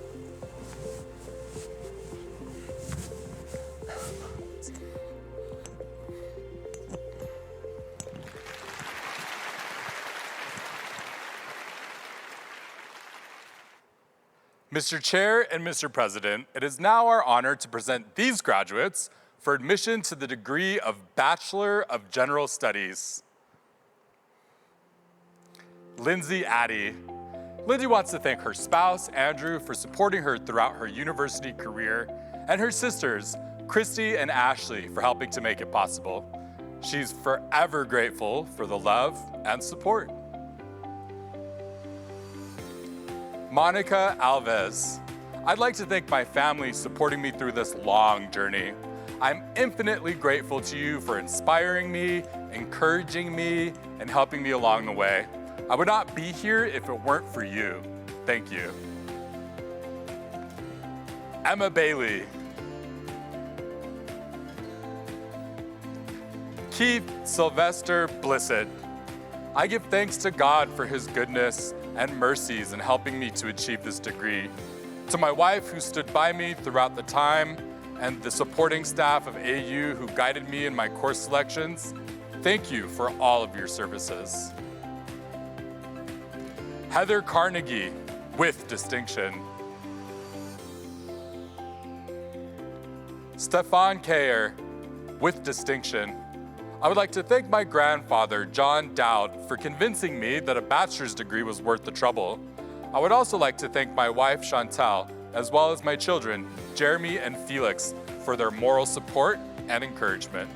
Mr. Chair and Mr. President, it is now our honor to present these graduates for admission to the degree of Bachelor of General Studies. Lindsay Addy. Lindsay wants to thank her spouse, Andrew, for supporting her throughout her university career, and her sisters, Christy and Ashley, for helping to make it possible. She's forever grateful for the love and support. Monica Alves. I'd like to thank my family supporting me through this long journey. I'm infinitely grateful to you for inspiring me, encouraging me, and helping me along the way. I would not be here if it weren't for you. Thank you. Emma Bailey. Keith Sylvester Blissett. I give thanks to God for his goodness and mercies in helping me to achieve this degree. To my wife who stood by me throughout the time and the supporting staff of AU who guided me in my course selections, thank you for all of your services. Heather Carnegie, with distinction. Stefan Kayer, with distinction. I would like to thank my grandfather, John Dowd, for convincing me that a bachelor's degree was worth the trouble. I would also like to thank my wife, Chantal, as well as my children, Jeremy and Felix, for their moral support and encouragement.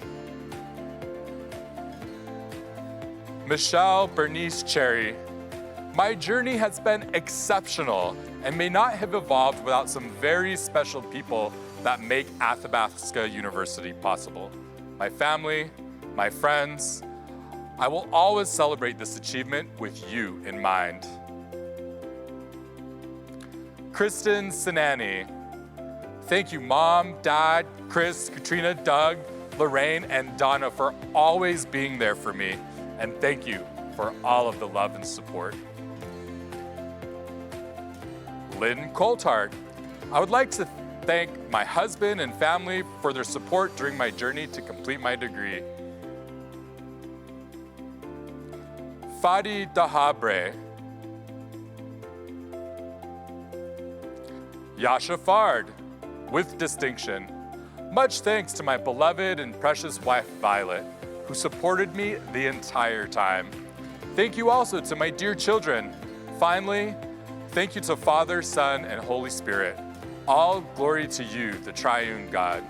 Michelle Bernice Cherry. My journey has been exceptional and may not have evolved without some very special people that make Athabasca University possible. My family, my friends, I will always celebrate this achievement with you in mind. Kristen Sinani. Thank you, Mom, Dad, Chris, Katrina, Doug, Lorraine, and Donna for always being there for me. And thank you for all of the love and support. Lynn Coltart. I would like to thank my husband and family for their support during my journey to complete my degree. Fadi Dahabre. Yasha Fard, with distinction. Much thanks to my beloved and precious wife, Violet, who supported me the entire time. Thank you also to my dear children. Finally, thank you to Father, Son, and Holy Spirit. All glory to you, the triune God.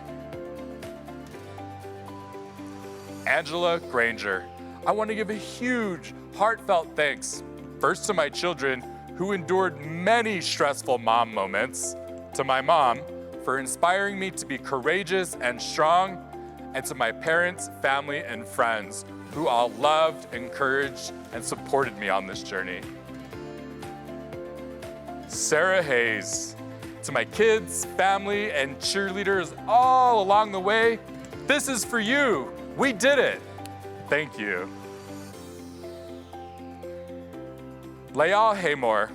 Angela Granger. I want to give a huge, heartfelt thanks, first to my children who endured many stressful mom moments, to my mom for inspiring me to be courageous and strong, and to my parents, family, and friends who all loved, encouraged, and supported me on this journey. Sarah Hayes. To my kids, family, and cheerleaders all along the way, this is for you. We did it. Thank you. Layal Haymore.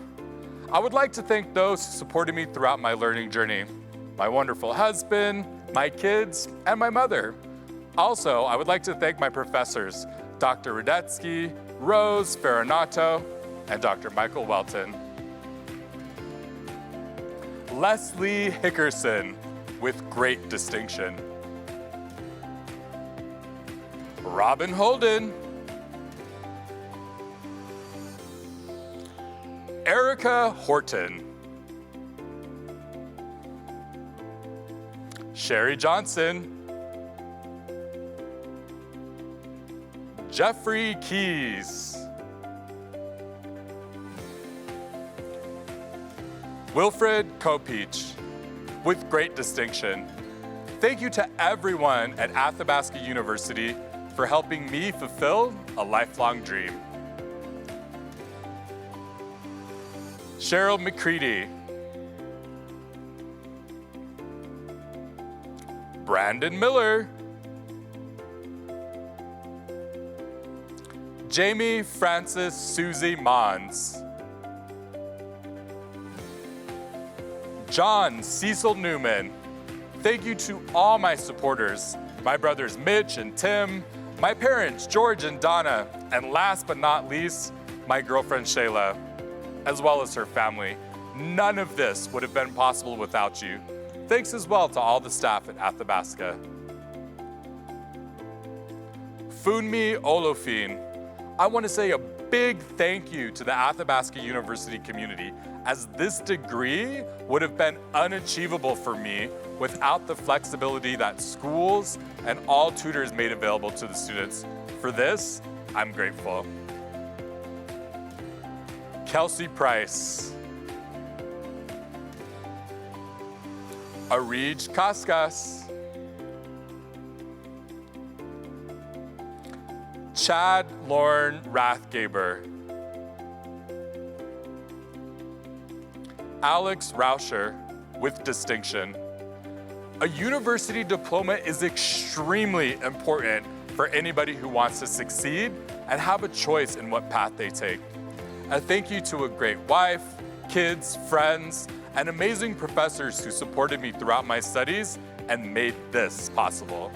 I would like to thank those who supported me throughout my learning journey. My wonderful husband, my kids, and my mother. Also, I would like to thank my professors, Dr. Radetsky, Rose Ferranato, and Dr. Michael Welton. Leslie Hickerson, with great distinction. Robin Holden. Erica Horton. Sherry Johnson. Jeffrey Keys. Wilfred Kopich, with great distinction. Thank you to everyone at Athabasca University for helping me fulfill a lifelong dream. Cheryl McCready. Brandon Miller. Jamie Francis Susie Mons. John Cecil Newman. Thank you to all my supporters, my brothers Mitch and Tim, my parents George and Donna, and last but not least, my girlfriend Shayla, as well as her family. None of this would have been possible without you. Thanks as well to all the staff at Athabasca. Funmi Olofin. I want to say a big thank you to the Athabasca University community, as this degree would have been unachievable for me without the flexibility that schools and all tutors made available to the students. For this, I'm grateful. Kelsey Price. Arij Kaskas. Chad Lauren Rathgaber. Alex Rauscher, with distinction. A university diploma is extremely important for anybody who wants to succeed and have a choice in what path they take. A thank you to a great wife, kids, friends, and amazing professors who supported me throughout my studies and made this possible.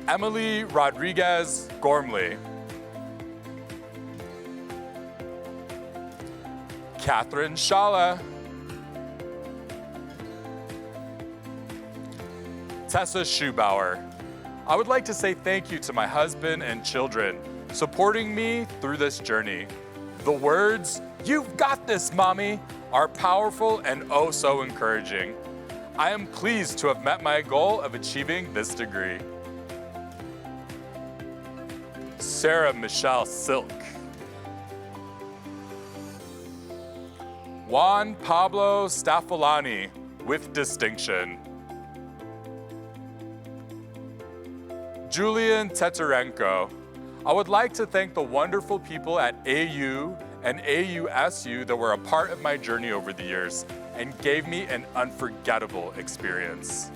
Emily Rodriguez Gormley. Catherine Shala. Tessa Schubauer. I would like to say thank you to my husband and children supporting me through this journey. The words, "You've got this, Mommy," are powerful and oh so encouraging. I am pleased to have met my goal of achieving this degree. Sarah Michelle Silk. Juan Pablo Staffolani, with distinction. Julian Tetarenko. I would like to thank the wonderful people at AU and AUSU that were a part of my journey over the years and gave me an unforgettable experience.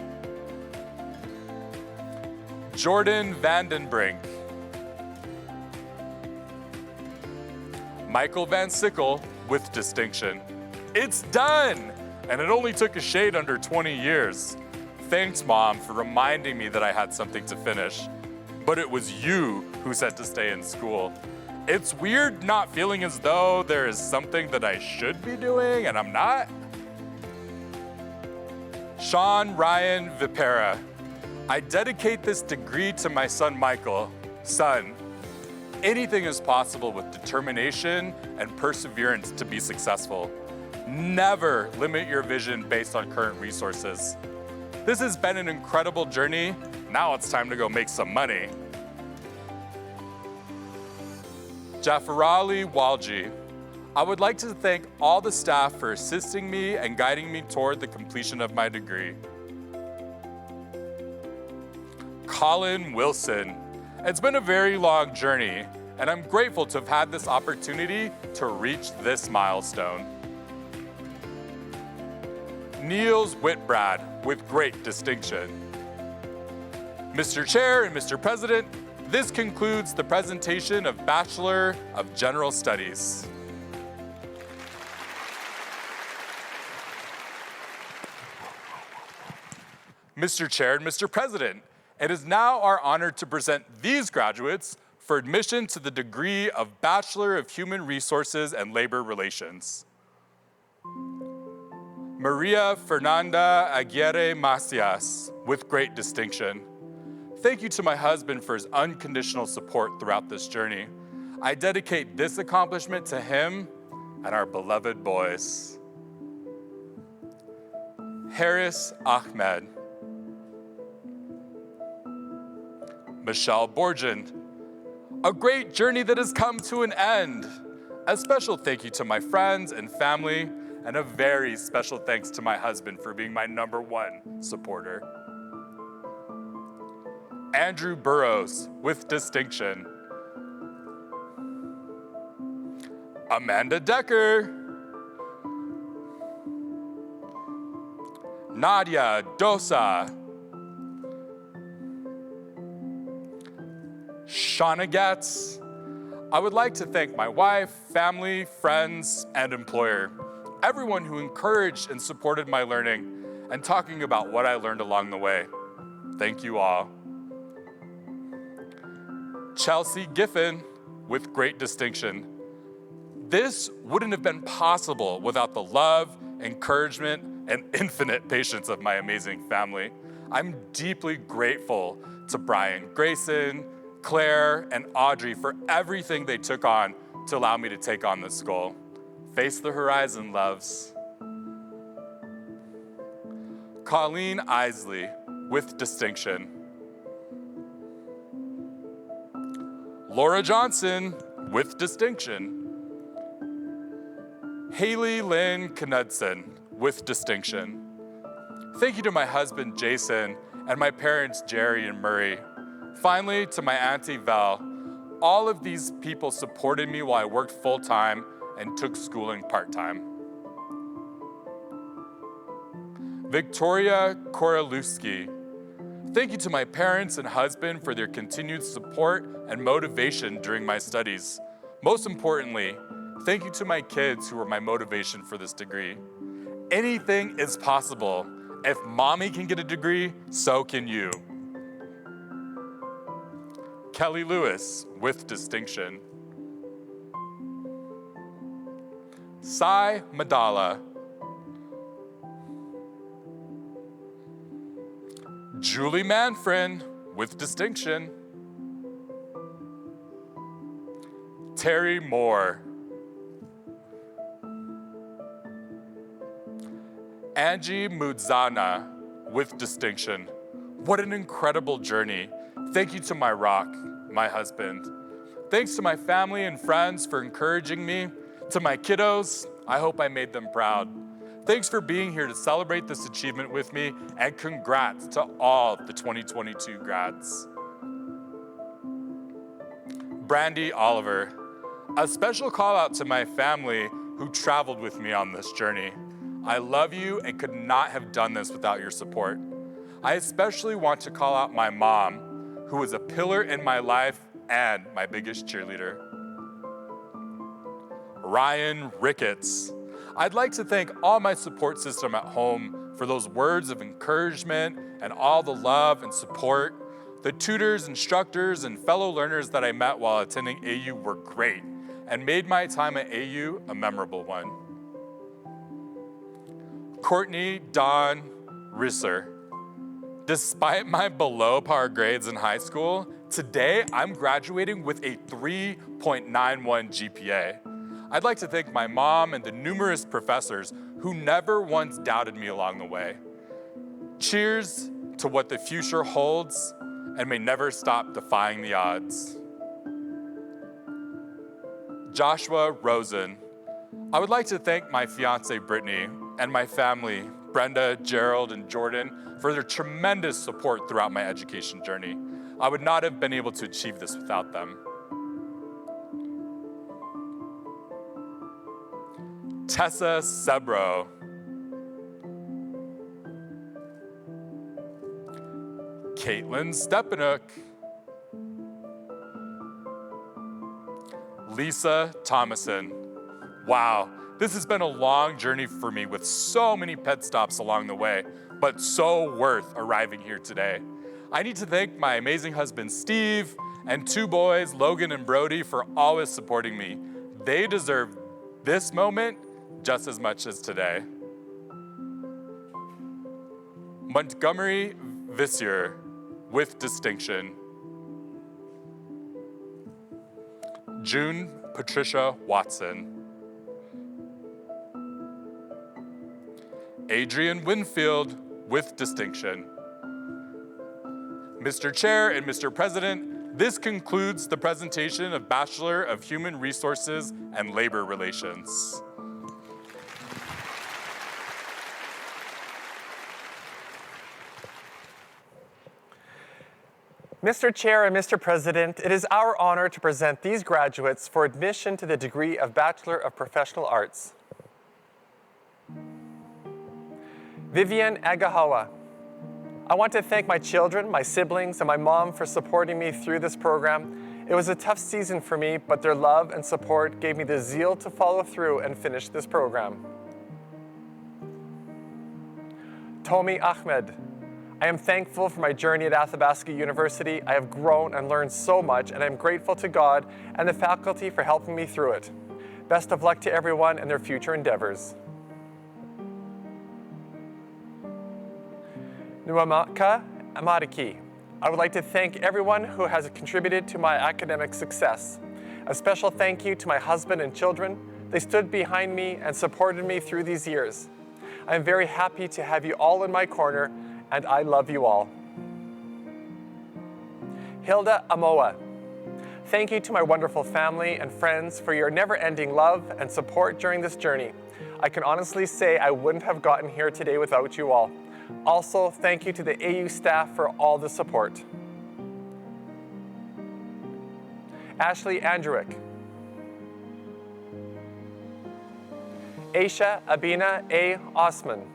Jordan Vandenbrink. Michael Van Sickle with distinction. It's done! And it only took a shade under 20 years. Thanks, Mom, for reminding me that I had something to finish. But it was you who said to stay in school. It's weird not feeling as though there is something that I should be doing and I'm not. Sean Ryan Vipera. I dedicate this degree to my son, Michael. Son, anything is possible with determination and perseverance to be successful. Never limit your vision based on current resources. This has been an incredible journey. Now it's time to go make some money. Jafarali Walji. I would like to thank all the staff for assisting me and guiding me toward the completion of my degree. Colin Wilson. It's been a very long journey, and I'm grateful to have had this opportunity to reach this milestone. Niels Whitbrad with great distinction. Mr. Chair and Mr. President, this concludes the presentation of Bachelor of General Studies. Mr. Chair and Mr. President, it is now our honor to present these graduates for admission to the degree of Bachelor of Human Resources and Labor Relations. Maria Fernanda Aguirre Macias with great distinction. Thank you to my husband for his unconditional support throughout this journey. I dedicate this accomplishment to him and our beloved boys. Harris Ahmed. Michelle Borgen. A great journey that has come to an end. A special thank you to my friends and family, and a very special thanks to my husband for being my #1 supporter. Andrew Burrows with distinction. Amanda Decker. Nadia Dosa. Shauna Getz. I would like to thank my wife, family, friends, and employer. Everyone who encouraged and supported my learning and talking about what I learned along the way. Thank you all. Chelsea Giffen with great distinction. This wouldn't have been possible without the love, encouragement, and infinite patience of my amazing family. I'm deeply grateful to Brian Grayson, Claire, and Audrey for everything they took on to allow me to take on this goal. Face the horizon, loves. Colleen Isley with distinction. Laura Johnson with distinction. Haley Lynn Knudsen with distinction. Thank you to my husband, Jason, and my parents, Jerry and Murray. Finally, to my auntie, Val. All of these people supported me while I worked full-time and took schooling part-time. Victoria Korolewski. Thank you to my parents and husband for their continued support and motivation during my studies. Most importantly, thank you to my kids who were my motivation for this degree. Anything is possible. If mommy can get a degree, so can you. Kelly Lewis with distinction. Sai Madala. Julie Manfrin with distinction. Terry Moore. Angie Mudzana with distinction. What an incredible journey. Thank you to my rock, my husband. Thanks to my family and friends for encouraging me. To my kiddos, I hope I made them proud. Thanks for being here to celebrate this achievement with me, and congrats to all the 2022 grads. Brandy Oliver. A special call out to my family who traveled with me on this journey. I love you and could not have done this without your support. I especially want to call out my mom, who was a pillar in my life and my biggest cheerleader. Ryan Ricketts. I'd like to thank all my support system at home for those words of encouragement and all the love and support. The tutors, instructors, and fellow learners that I met while attending AU were great and made my time at AU a memorable one. Courtney Dawn Risser. Despite my below par grades in high school, today I'm graduating with a 3.91 GPA. I'd like to thank my mom and the numerous professors who never once doubted me along the way. Cheers to what the future holds, and may never stop defying the odds. Joshua Rosen. I would like to thank my fiance, Brittany, and my family, Brenda, Gerald, and Jordan, for their tremendous support throughout my education journey. I would not have been able to achieve this without them. Tessa Sebro. Caitlin Stepanuk. Lisa Thomason. Wow, this has been a long journey for me with so many pit stops along the way, but so worth arriving here today. I need to thank my amazing husband, Steve, and 2 boys, Logan and Brody, for always supporting me. They deserve this moment just as much as today. Montgomery Vissier, with distinction. June Patricia Watson. Adrian Winfield, with distinction. Mr. Chair and Mr. President, this concludes the presentation of Bachelor of Human Resources and Labor Relations. Mr. Chair and Mr. President, it is our honor to present these graduates for admission to the degree of Bachelor of Professional Arts. Vivian Agahawa. I want to thank my children, my siblings, and my mom for supporting me through this program. It was a tough season for me, but their love and support gave me the zeal to follow through and finish this program. Tomi Ahmed. I am thankful for my journey at Athabasca University. I have grown and learned so much, and I'm grateful to God and the faculty for helping me through it. Best of luck to everyone in their future endeavors. Nuamaka Amariki. I would like to thank everyone who has contributed to my academic success. A special thank you to my husband and children. They stood behind me and supported me through these years. I am very happy to have you all in my corner, and I love you all. Hilda Amoa. Thank you to my wonderful family and friends for your never-ending love and support during this journey. I can honestly say I wouldn't have gotten here today without you all. Also, thank you to the AU staff for all the support. Ashley Andrewick. Aisha Abina A. Osman.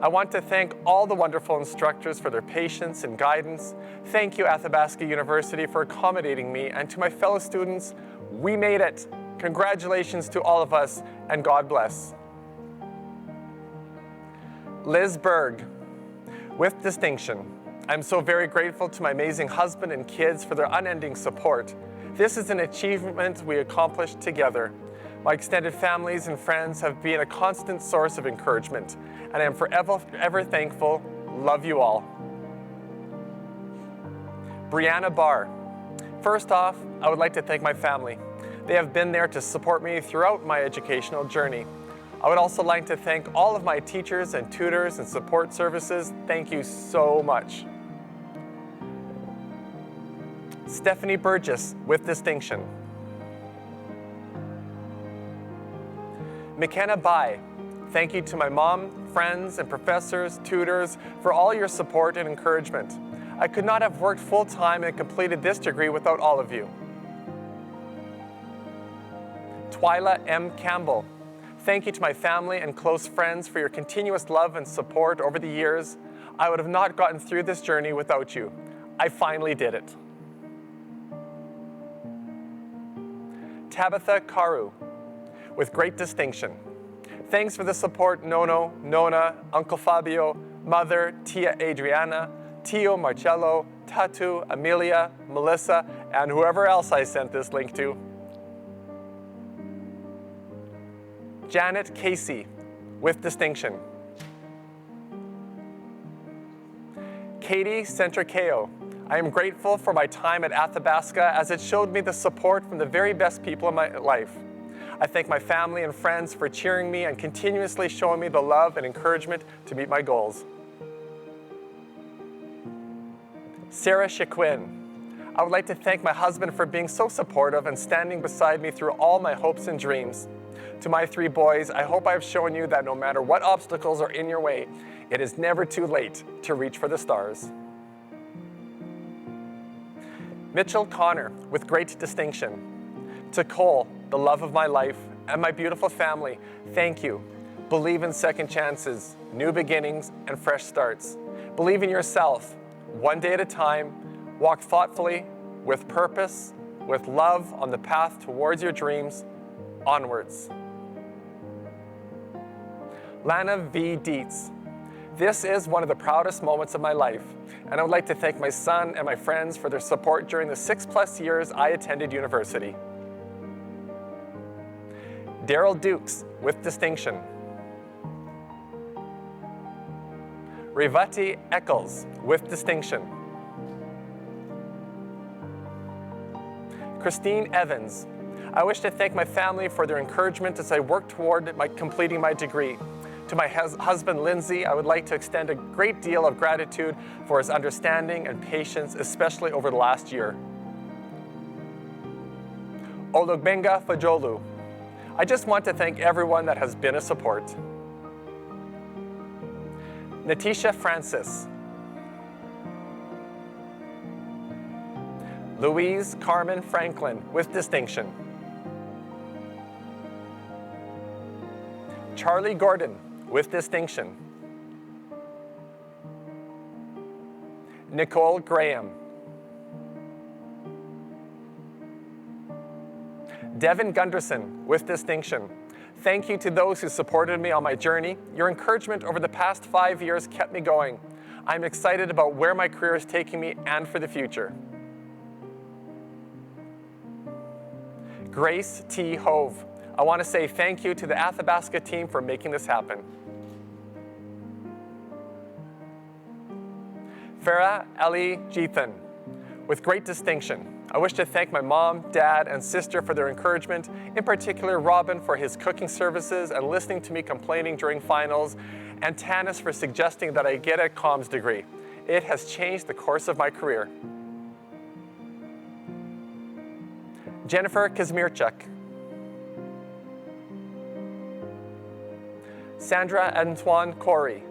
I want to thank all the wonderful instructors for their patience and guidance. Thank you, Athabasca University, for accommodating me, and to my fellow students, we made it. Congratulations to all of us, and God bless. Liz Berg, with distinction. I'm so very grateful to my amazing husband and kids for their unending support. This is an achievement we accomplished together. My extended families and friends have been a constant source of encouragement, and I am forever thankful. Love you all. Brianna Barr. First off, I would like to thank my family. They have been there to support me throughout my educational journey. I would also like to thank all of my teachers and tutors and support services. Thank you so much. Stephanie Burgess, with distinction. McKenna Bai. Thank you to my mom, friends, and professors, tutors, for all your support and encouragement. I could not have worked full-time and completed this degree without all of you. Twyla M. Campbell. Thank you to my family and close friends for your continuous love and support over the years. I would have not gotten through this journey without you. I finally did it. Tabitha Karu, with great distinction. Thanks for the support, Nono, Nona, Uncle Fabio, Mother, Tia Adriana, Tio Marcello, Tatu, Amelia, Melissa, and whoever else I sent this link to. Janet Casey, with distinction. Katie Centricao, I am grateful for my time at Athabasca as it showed me the support from the very best people in my life. I thank my family and friends for cheering me and continuously showing me the love and encouragement to meet my goals. Sarah Shaquin, I would like to thank my husband for being so supportive and standing beside me through all my hopes and dreams. To my 3 boys, I hope I have shown you that no matter what obstacles are in your way, it is never too late to reach for the stars. Mitchell Connor, with great distinction. To Cole, the love of my life, and my beautiful family, thank you. Believe in second chances, new beginnings, and fresh starts. Believe in yourself, one day at a time. Walk thoughtfully, with purpose, with love on the path towards your dreams, onwards. Lana V. Dietz. This is one of the proudest moments of my life, and I would like to thank my son and my friends for their support during the 6+ years I attended university. Daryl Dukes, with distinction. Revati Eccles, with distinction. Christine Evans. I wish to thank my family for their encouragement as I work toward completing my degree. To my husband, Lindsay, I would like to extend a great deal of gratitude for his understanding and patience, especially over the last year. Olugbenga Fajolu. I just want to thank everyone that has been a support. Natisha Francis. Louise Carmen Franklin, with distinction. Charlie Gordon, with distinction. Nicole Graham. Devin Gunderson, with distinction. Thank you to those who supported me on my journey. Your encouragement over the past 5 years kept me going. I'm excited about where my career is taking me and for the future. Grace T. Hove. I want to say thank you to the Athabasca team for making this happen. Farah Ali Jithan, with great distinction. I wish to thank my mom, dad, and sister for their encouragement, in particular Robin for his cooking services and listening to me complaining during finals, and Tanis for suggesting that I get a comms degree. It has changed the course of my career. Jennifer Kazmierczuk. Sandra Antoine Corey.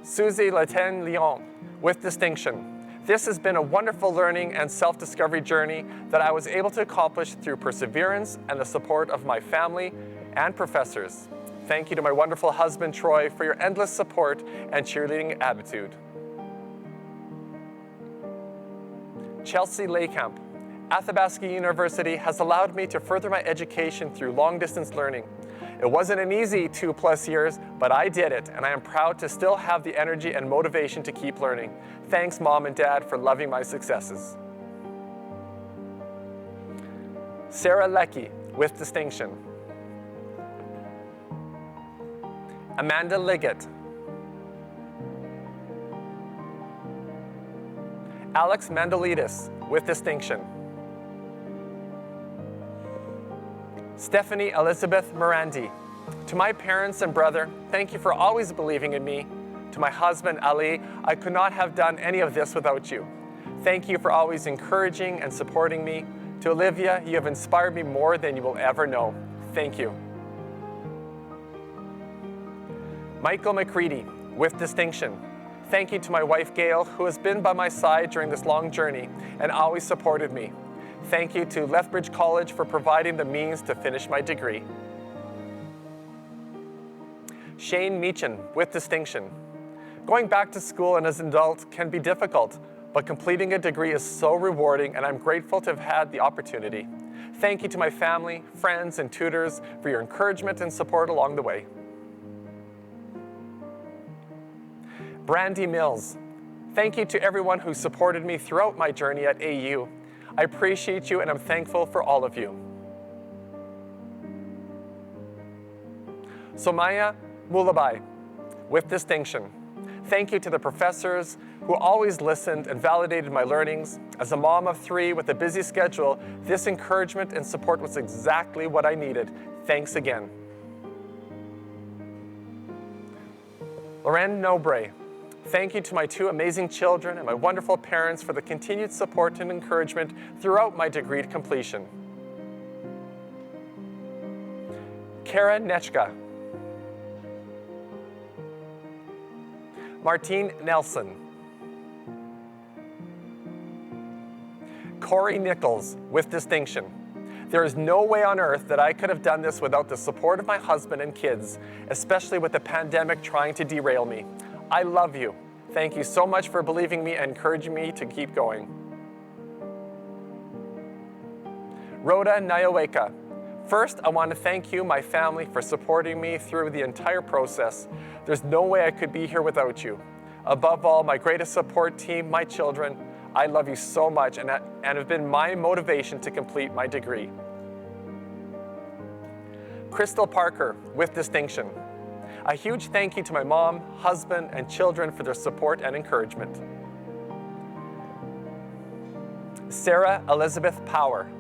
Susie Latin Lyon, with distinction. This has been a wonderful learning and self-discovery journey that I was able to accomplish through perseverance and the support of my family and professors. Thank you to my wonderful husband, Troy, for your endless support and cheerleading attitude. Chelsea Laycamp. Athabasca University has allowed me to further my education through long-distance learning. It wasn't an easy 2+ years, but I did it, and I am proud to still have the energy and motivation to keep learning. Thanks, Mom and Dad, for loving my successes. Sarah Leckie, with distinction. Amanda Liggett. Alex Mandolidis, with distinction. Stephanie Elizabeth Morandi. To my parents and brother, thank you for always believing in me. To my husband, Ali, I could not have done any of this without you. Thank you for always encouraging and supporting me. To Olivia, you have inspired me more than you will ever know. Thank you. Michael McCready, with distinction. Thank you to my wife, Gail, who has been by my side during this long journey and always supported me. Thank you to Lethbridge College for providing the means to finish my degree. Shane Meechan, with distinction. Going back to school and as an adult can be difficult, but completing a degree is so rewarding, and I'm grateful to have had the opportunity. Thank you to my family, friends, and tutors for your encouragement and support along the way. Brandy Mills, thank you to everyone who supported me throughout my journey at AU. I appreciate you, and I'm thankful for all of you. Somaya Mulabai, with distinction. Thank you to the professors who always listened and validated my learnings. As a mom of 3 with a busy schedule, this encouragement and support was exactly what I needed. Thanks again. Loren Nobre, thank you to my 2 amazing children and my wonderful parents for the continued support and encouragement throughout my degree completion. Kara Nechka, Martine Nelson, Corey Nichols, with distinction. There is no way on earth that I could have done this without the support of my husband and kids, especially with the pandemic trying to derail me. I love you. Thank you so much for believing me and encouraging me to keep going. Rhoda Nyaweka. First, I want to thank you, my family, for supporting me through the entire process. There's no way I could be here without you. Above all, my greatest support team, my children, I love you so much and have been my motivation to complete my degree. Crystal Parker, with distinction. A huge thank you to my mom, husband, and children for their support and encouragement. Sarah Elizabeth Power.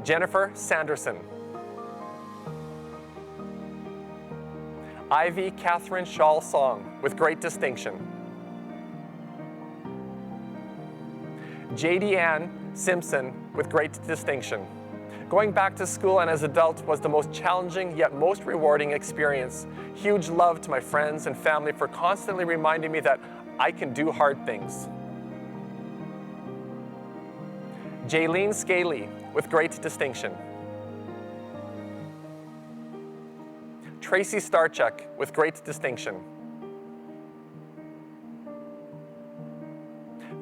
Jennifer Sanderson. Ivy Catherine Shaw Song, with great distinction. JD Ann Simpson, with great distinction. Going back to school and as an adult was the most challenging yet most rewarding experience. Huge love to my friends and family for constantly reminding me that I can do hard things. Jaylene Scaly, with great distinction. Tracy Starchuk, with great distinction.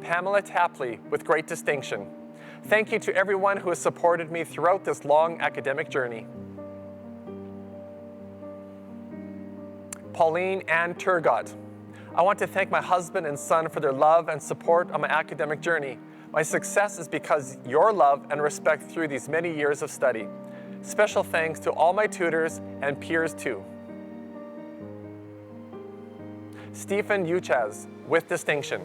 Pamela Tapley, with great distinction. Thank you to everyone who has supported me throughout this long academic journey. Pauline Ann Turgot. I want to thank my husband and son for their love and support on my academic journey. My success is because your love and respect through these many years of study. Special thanks to all my tutors and peers too. Stephen Uchaz, with distinction.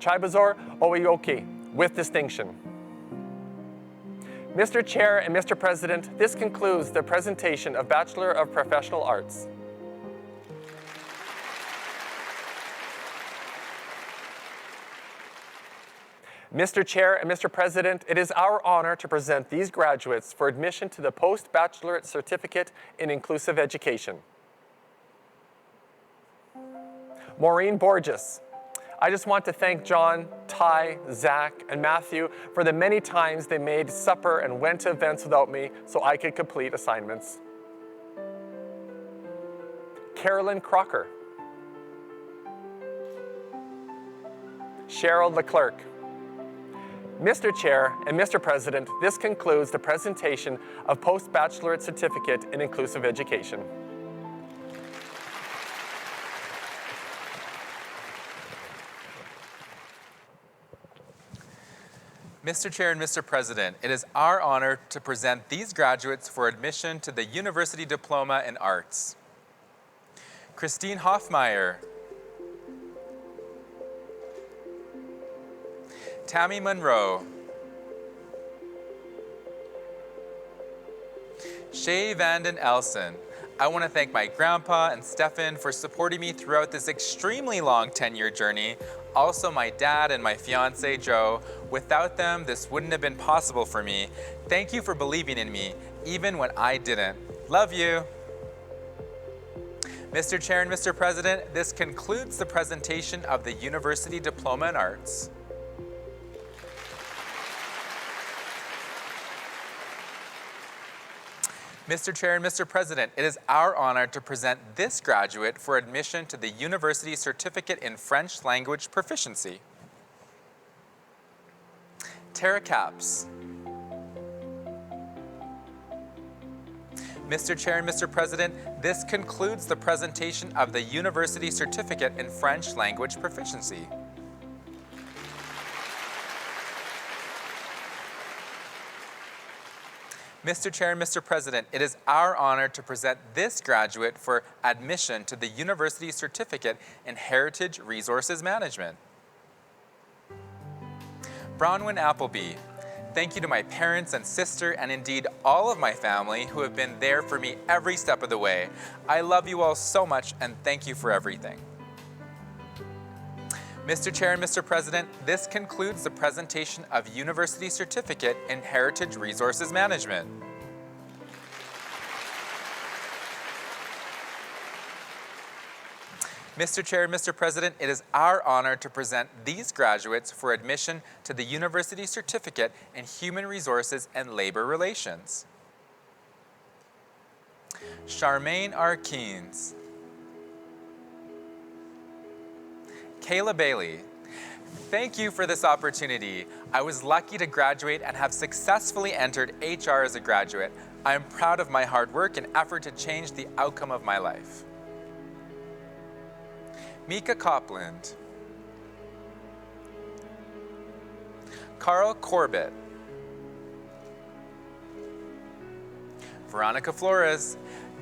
Chibazor Oyoki, with distinction. Mr. Chair and Mr. President, this concludes the presentation of Bachelor of Professional Arts. Mr. Chair and Mr. President, it is our honor to present these graduates for admission to the Post-Baccalaureate Certificate in Inclusive Education. Maureen Borges. I just want to thank John, Ty, Zach, and Matthew for the many times they made supper and went to events without me so I could complete assignments. Carolyn Crocker. Cheryl Leclerc. Mr. Chair and Mr. President, this concludes the presentation of Post-Baccalaureate Certificate in Inclusive Education. Mr. Chair and Mr. President, it is our honor to present these graduates for admission to the University Diploma in Arts. Christine Hoffmeyer. Tammy Monroe. Shay Vanden Elson. I want to thank my grandpa and Stefan for supporting me throughout this extremely long 10-year journey. Also my dad and my fiance, Joe. Without them, this wouldn't have been possible for me. Thank you for believing in me, even when I didn't. Love you. Mr. Chair and Mr. President, this concludes the presentation of the University Diploma in Arts. Mr. Chair and Mr. President, it is our honor to present this graduate for admission to the University Certificate in French Language Proficiency. Tara Capps. Mr. Chair and Mr. President, this concludes the presentation of the University Certificate in French Language Proficiency. Mr. Chair and Mr. President, it is our honor to present this graduate for admission to the University Certificate in Heritage Resources Management. Bronwyn Appleby. Thank you to my parents and sister and indeed all of my family who have been there for me every step of the way. I love you all so much and thank you for everything. Mr. Chair and Mr. President, this concludes the presentation of University Certificate in Heritage Resources Management. Mr. Chair and Mr. President, it is our honor to present these graduates for admission to the University Certificate in Human Resources and Labor Relations. Charmaine R. Keynes. Kayla Bailey. Thank you for this opportunity. I was lucky to graduate and have successfully entered HR as a graduate. I am proud of my hard work and effort to change the outcome of my life. Mika Copland. Carl Corbett. Veronica Flores.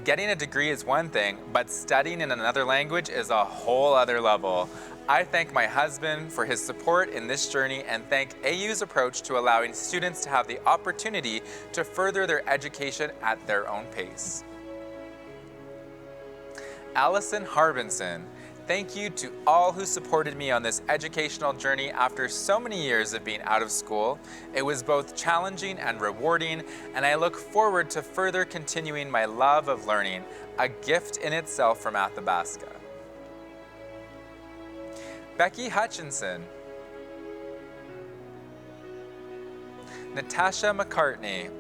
Getting a degree is one thing, but studying in another language is a whole other level. I thank my husband for his support in this journey and thank AU's approach to allowing students to have the opportunity to further their education at their own pace. Allison Harbinson. Thank you to all who supported me on this educational journey after so many years of being out of school. It was both challenging and rewarding, and I look forward to further continuing my love of learning, a gift in itself from Athabasca. Becky Hutchinson. Natasha McCartney.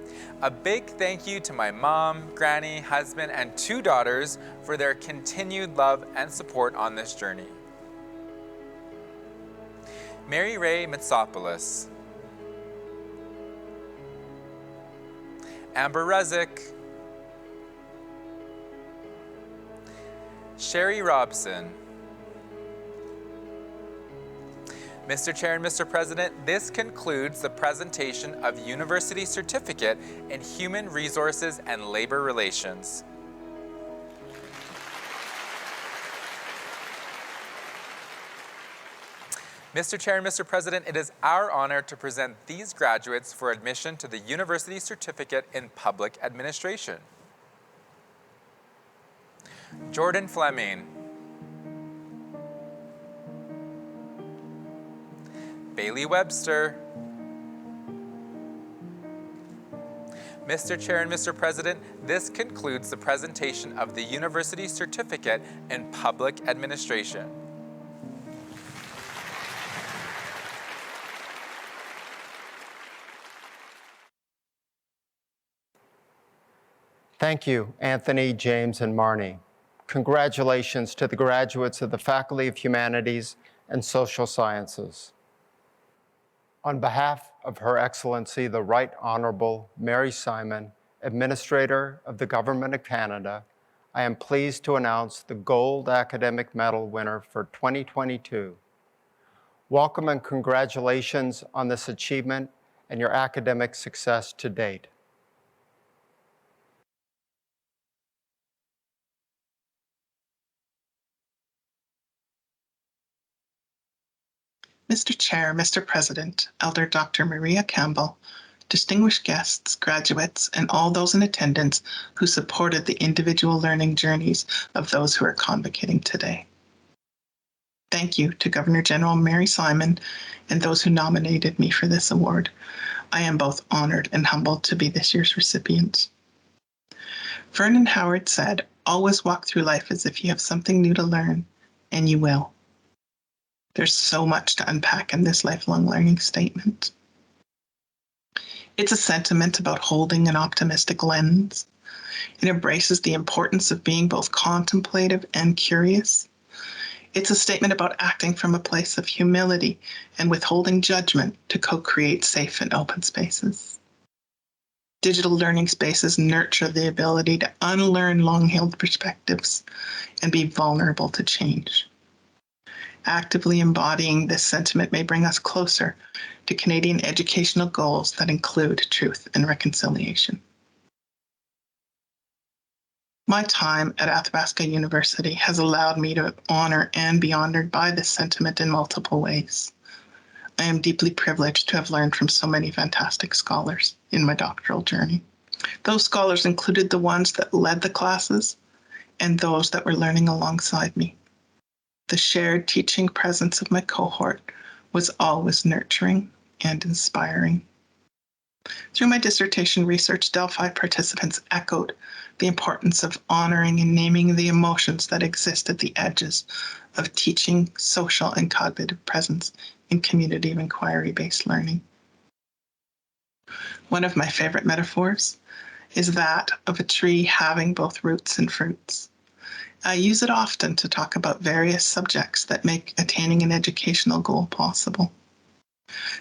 A big thank you to my mom, granny, husband, and 2 daughters for their continued love and support on this journey. Mary Ray Mitsopoulos. Amber Rezick. Sherry Robson. Mr. Chair and Mr. President, this concludes the presentation of University Certificate in Human Resources and Labor Relations. Mr. Chair and Mr. President, it is our honor to present these graduates for admission to the University Certificate in Public Administration. Jordan Fleming. Bailey Webster. Mr. Chair and Mr. President, this concludes the presentation of the University Certificate in Public Administration. Thank you, Anthony, James, and Marnie. Congratulations to the graduates of the Faculty of Humanities and Social Sciences. On behalf of Her Excellency, the Right Honorable Mary Simon, Administrator of the Government of Canada, I am pleased to announce the Gold Academic Medal winner for 2022. Welcome and congratulations on this achievement and your academic success to date. Mr. Chair, Mr. President, Elder Dr. Maria Campbell, distinguished guests, graduates, and all those in attendance who supported the individual learning journeys of those who are convocating today. Thank you to Governor General Mary Simon and those who nominated me for this award. I am both honored and humbled to be this year's recipient. Vernon Howard said, always walk through life as if you have something new to learn, and you will. There's so much to unpack in this lifelong learning statement. It's a sentiment about holding an optimistic lens. It embraces the importance of being both contemplative and curious. It's a statement about acting from a place of humility and withholding judgment to co-create safe and open spaces. Digital learning spaces nurture the ability to unlearn long-held perspectives and be vulnerable to change. Actively embodying this sentiment may bring us closer to Canadian educational goals that include truth and reconciliation. My time at Athabasca University has allowed me to honor and be honored by this sentiment in multiple ways. I am deeply privileged to have learned from so many fantastic scholars in my doctoral journey. Those scholars included the ones that led the classes and those that were learning alongside me. The shared teaching presence of my cohort was always nurturing and inspiring. Through my dissertation research, Delphi participants echoed the importance of honoring and naming the emotions that exist at the edges of teaching, social, and cognitive presence in community of inquiry-based learning. One of my favorite metaphors is that of a tree having both roots and fruits. I use it often to talk about various subjects that make attaining an educational goal possible.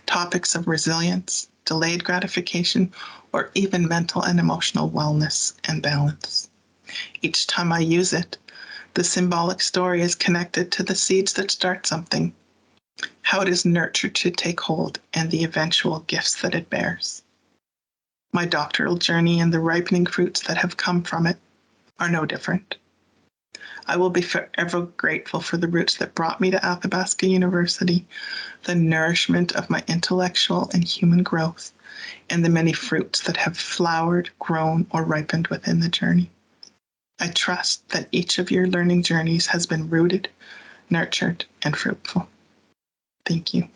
Topics of resilience, delayed gratification, or even mental and emotional wellness and balance. Each time I use it, the symbolic story is connected to the seeds that start something, how it is nurtured to take hold, and the eventual gifts that it bears. My doctoral journey and the ripening fruits that have come from it are no different. I will be forever grateful for the roots that brought me to Athabasca University, the nourishment of my intellectual and human growth, and the many fruits that have flowered, grown, or ripened within the journey. I trust that each of your learning journeys has been rooted, nurtured, and fruitful. Thank you.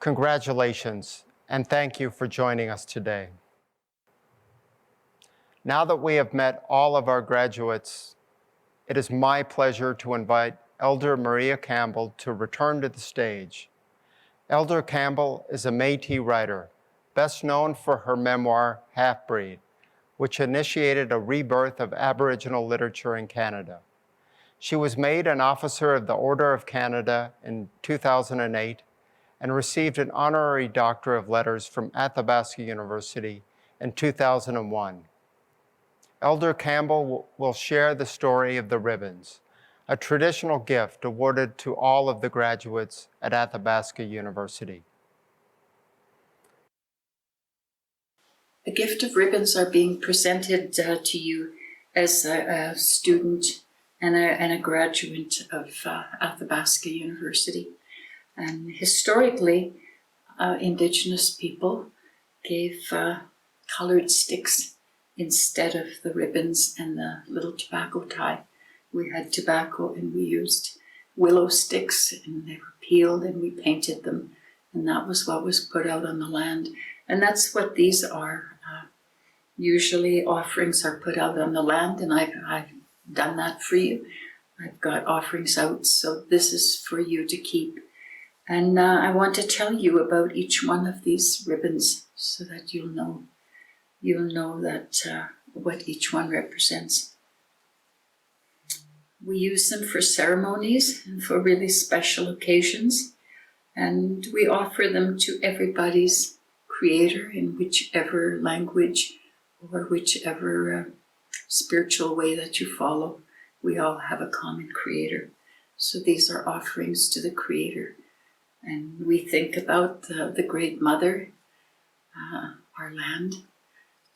Congratulations, and thank you for joining us today. Now that we have met all of our graduates, it is my pleasure to invite Elder Maria Campbell to return to the stage. Elder Campbell is a Métis writer, best known for her memoir, Half-Breed, which initiated a rebirth of Aboriginal literature in Canada. She was made an Officer of the Order of Canada in 2008 and received an Honorary Doctor of Letters from Athabasca University in 2001. Elder Campbell will share the story of the ribbons, a traditional gift awarded to all of the graduates at Athabasca University. The gift of ribbons are being presented to you as a student and a graduate of Athabasca University. And historically, Indigenous people gave colored sticks instead of the ribbons and the little tobacco tie. We had tobacco and we used willow sticks, and they were peeled and we painted them, and that was what was put out on the land. And that's what these are. Usually offerings are put out on the land, and I've done that for you. I've got offerings out, so this is for you to keep. And I want to tell you about each one of these ribbons so that you'll know that what each one represents. We use them for ceremonies and for really special occasions, and we offer them to everybody's creator in whichever language or whichever spiritual way that you follow. We all have a common creator. So these are offerings to the creator. And we think about the Great Mother, our land.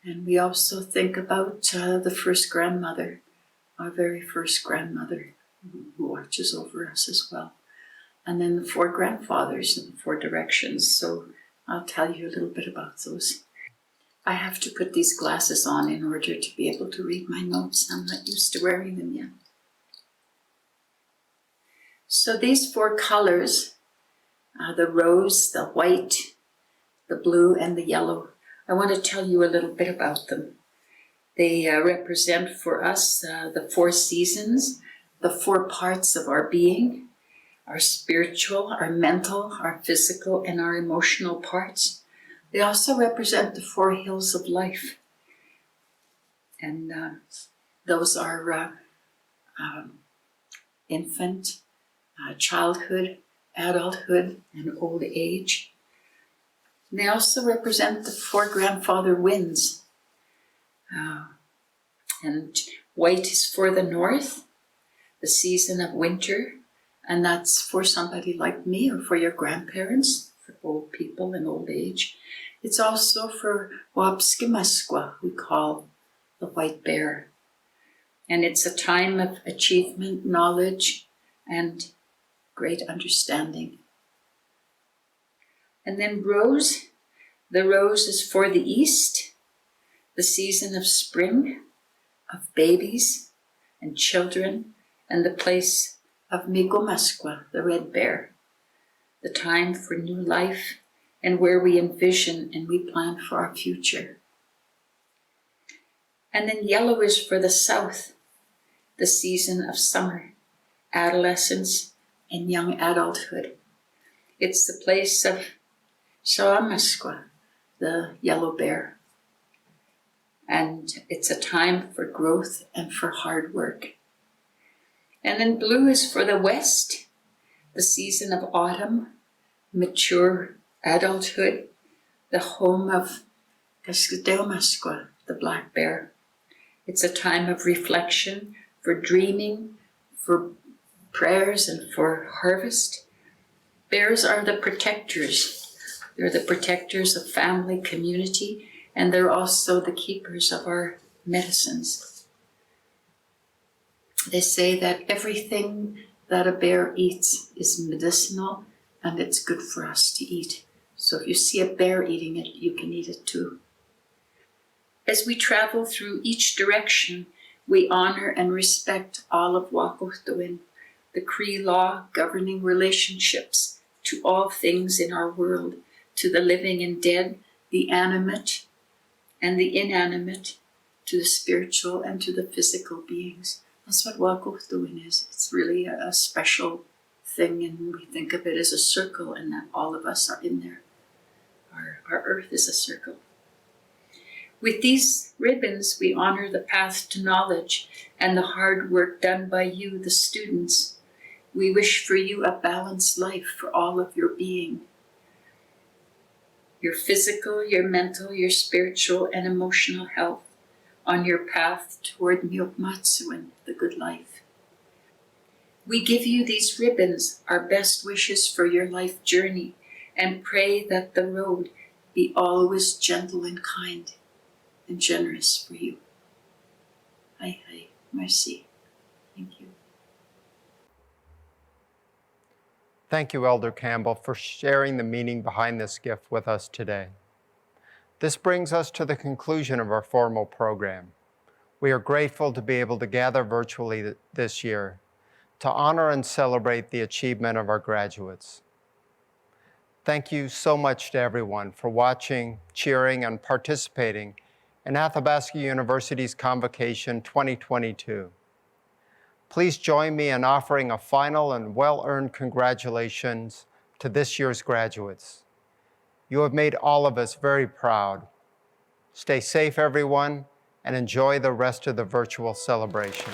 And we also think about the first grandmother, our very first grandmother, who watches over us as well. And then the four grandfathers and the four directions. So I'll tell you a little bit about those. I have to put these glasses on in order to be able to read my notes. I'm not used to wearing them yet. So these four colors, the rose, the white, the blue, and the yellow, I want to tell you a little bit about them. They represent for us the 4 seasons, the 4 parts of our being, our spiritual, our mental, our physical, and our emotional parts. They also represent the 4 hills of life. And those are infant, childhood, adulthood, and old age. And they also represent the 4 grandfather winds. And white is for the north, the season of winter, and that's for somebody like me or for your grandparents, for old people in old age. It's also for Wapskimaskwa, we call the white bear. And it's a time of achievement, knowledge, and great understanding. And then rose, the rose is for the east, the season of spring, of babies and children, and the place of Migomaskwa, the red bear, the time for new life and where we envision and we plan for our future. And then yellow is for the south, the season of summer, adolescence, and young adulthood. It's the place of Shawamaskwa, the yellow bear. And it's a time for growth and for hard work. And then blue is for the west, the season of autumn, mature adulthood, the home of Kaskadeumaskwa, the black bear. It's a time of reflection, for dreaming, for prayers, and for harvest. Bears are the protectors. They're the protectors of family, community, and they're also the keepers of our medicines. They say that everything that a bear eats is medicinal and it's good for us to eat. So if you see a bear eating it, you can eat it too. As we travel through each direction, we honor and respect all of Wahkohtowin, the Cree law governing relationships to all things in our world, to the living and dead, the animate and the inanimate, to the spiritual and to the physical beings. That's what Wahkohtowin is. It's really a special thing, and we think of it as a circle, and that all of us are in there. Our earth is a circle. With these ribbons, we honor the path to knowledge and the hard work done by you, the students. We wish for you a balanced life for all of your being. Your physical, your mental, your spiritual, and emotional health on your path toward Myokmatsuin, the good life. We give you these ribbons, our best wishes for your life journey, and pray that the road be always gentle and kind and generous for you. Hai hai, merci. Thank you. Thank you, Elder Campbell, for sharing the meaning behind this gift with us today. This brings us to the conclusion of our formal program. We are grateful to be able to gather virtually this year to honor and celebrate the achievement of our graduates. Thank you so much to everyone for watching, cheering, and participating in Athabasca University's Convocation 2022. Please join me in offering a final and well-earned congratulations to this year's graduates. You have made all of us very proud. Stay safe, everyone, and enjoy the rest of the virtual celebration.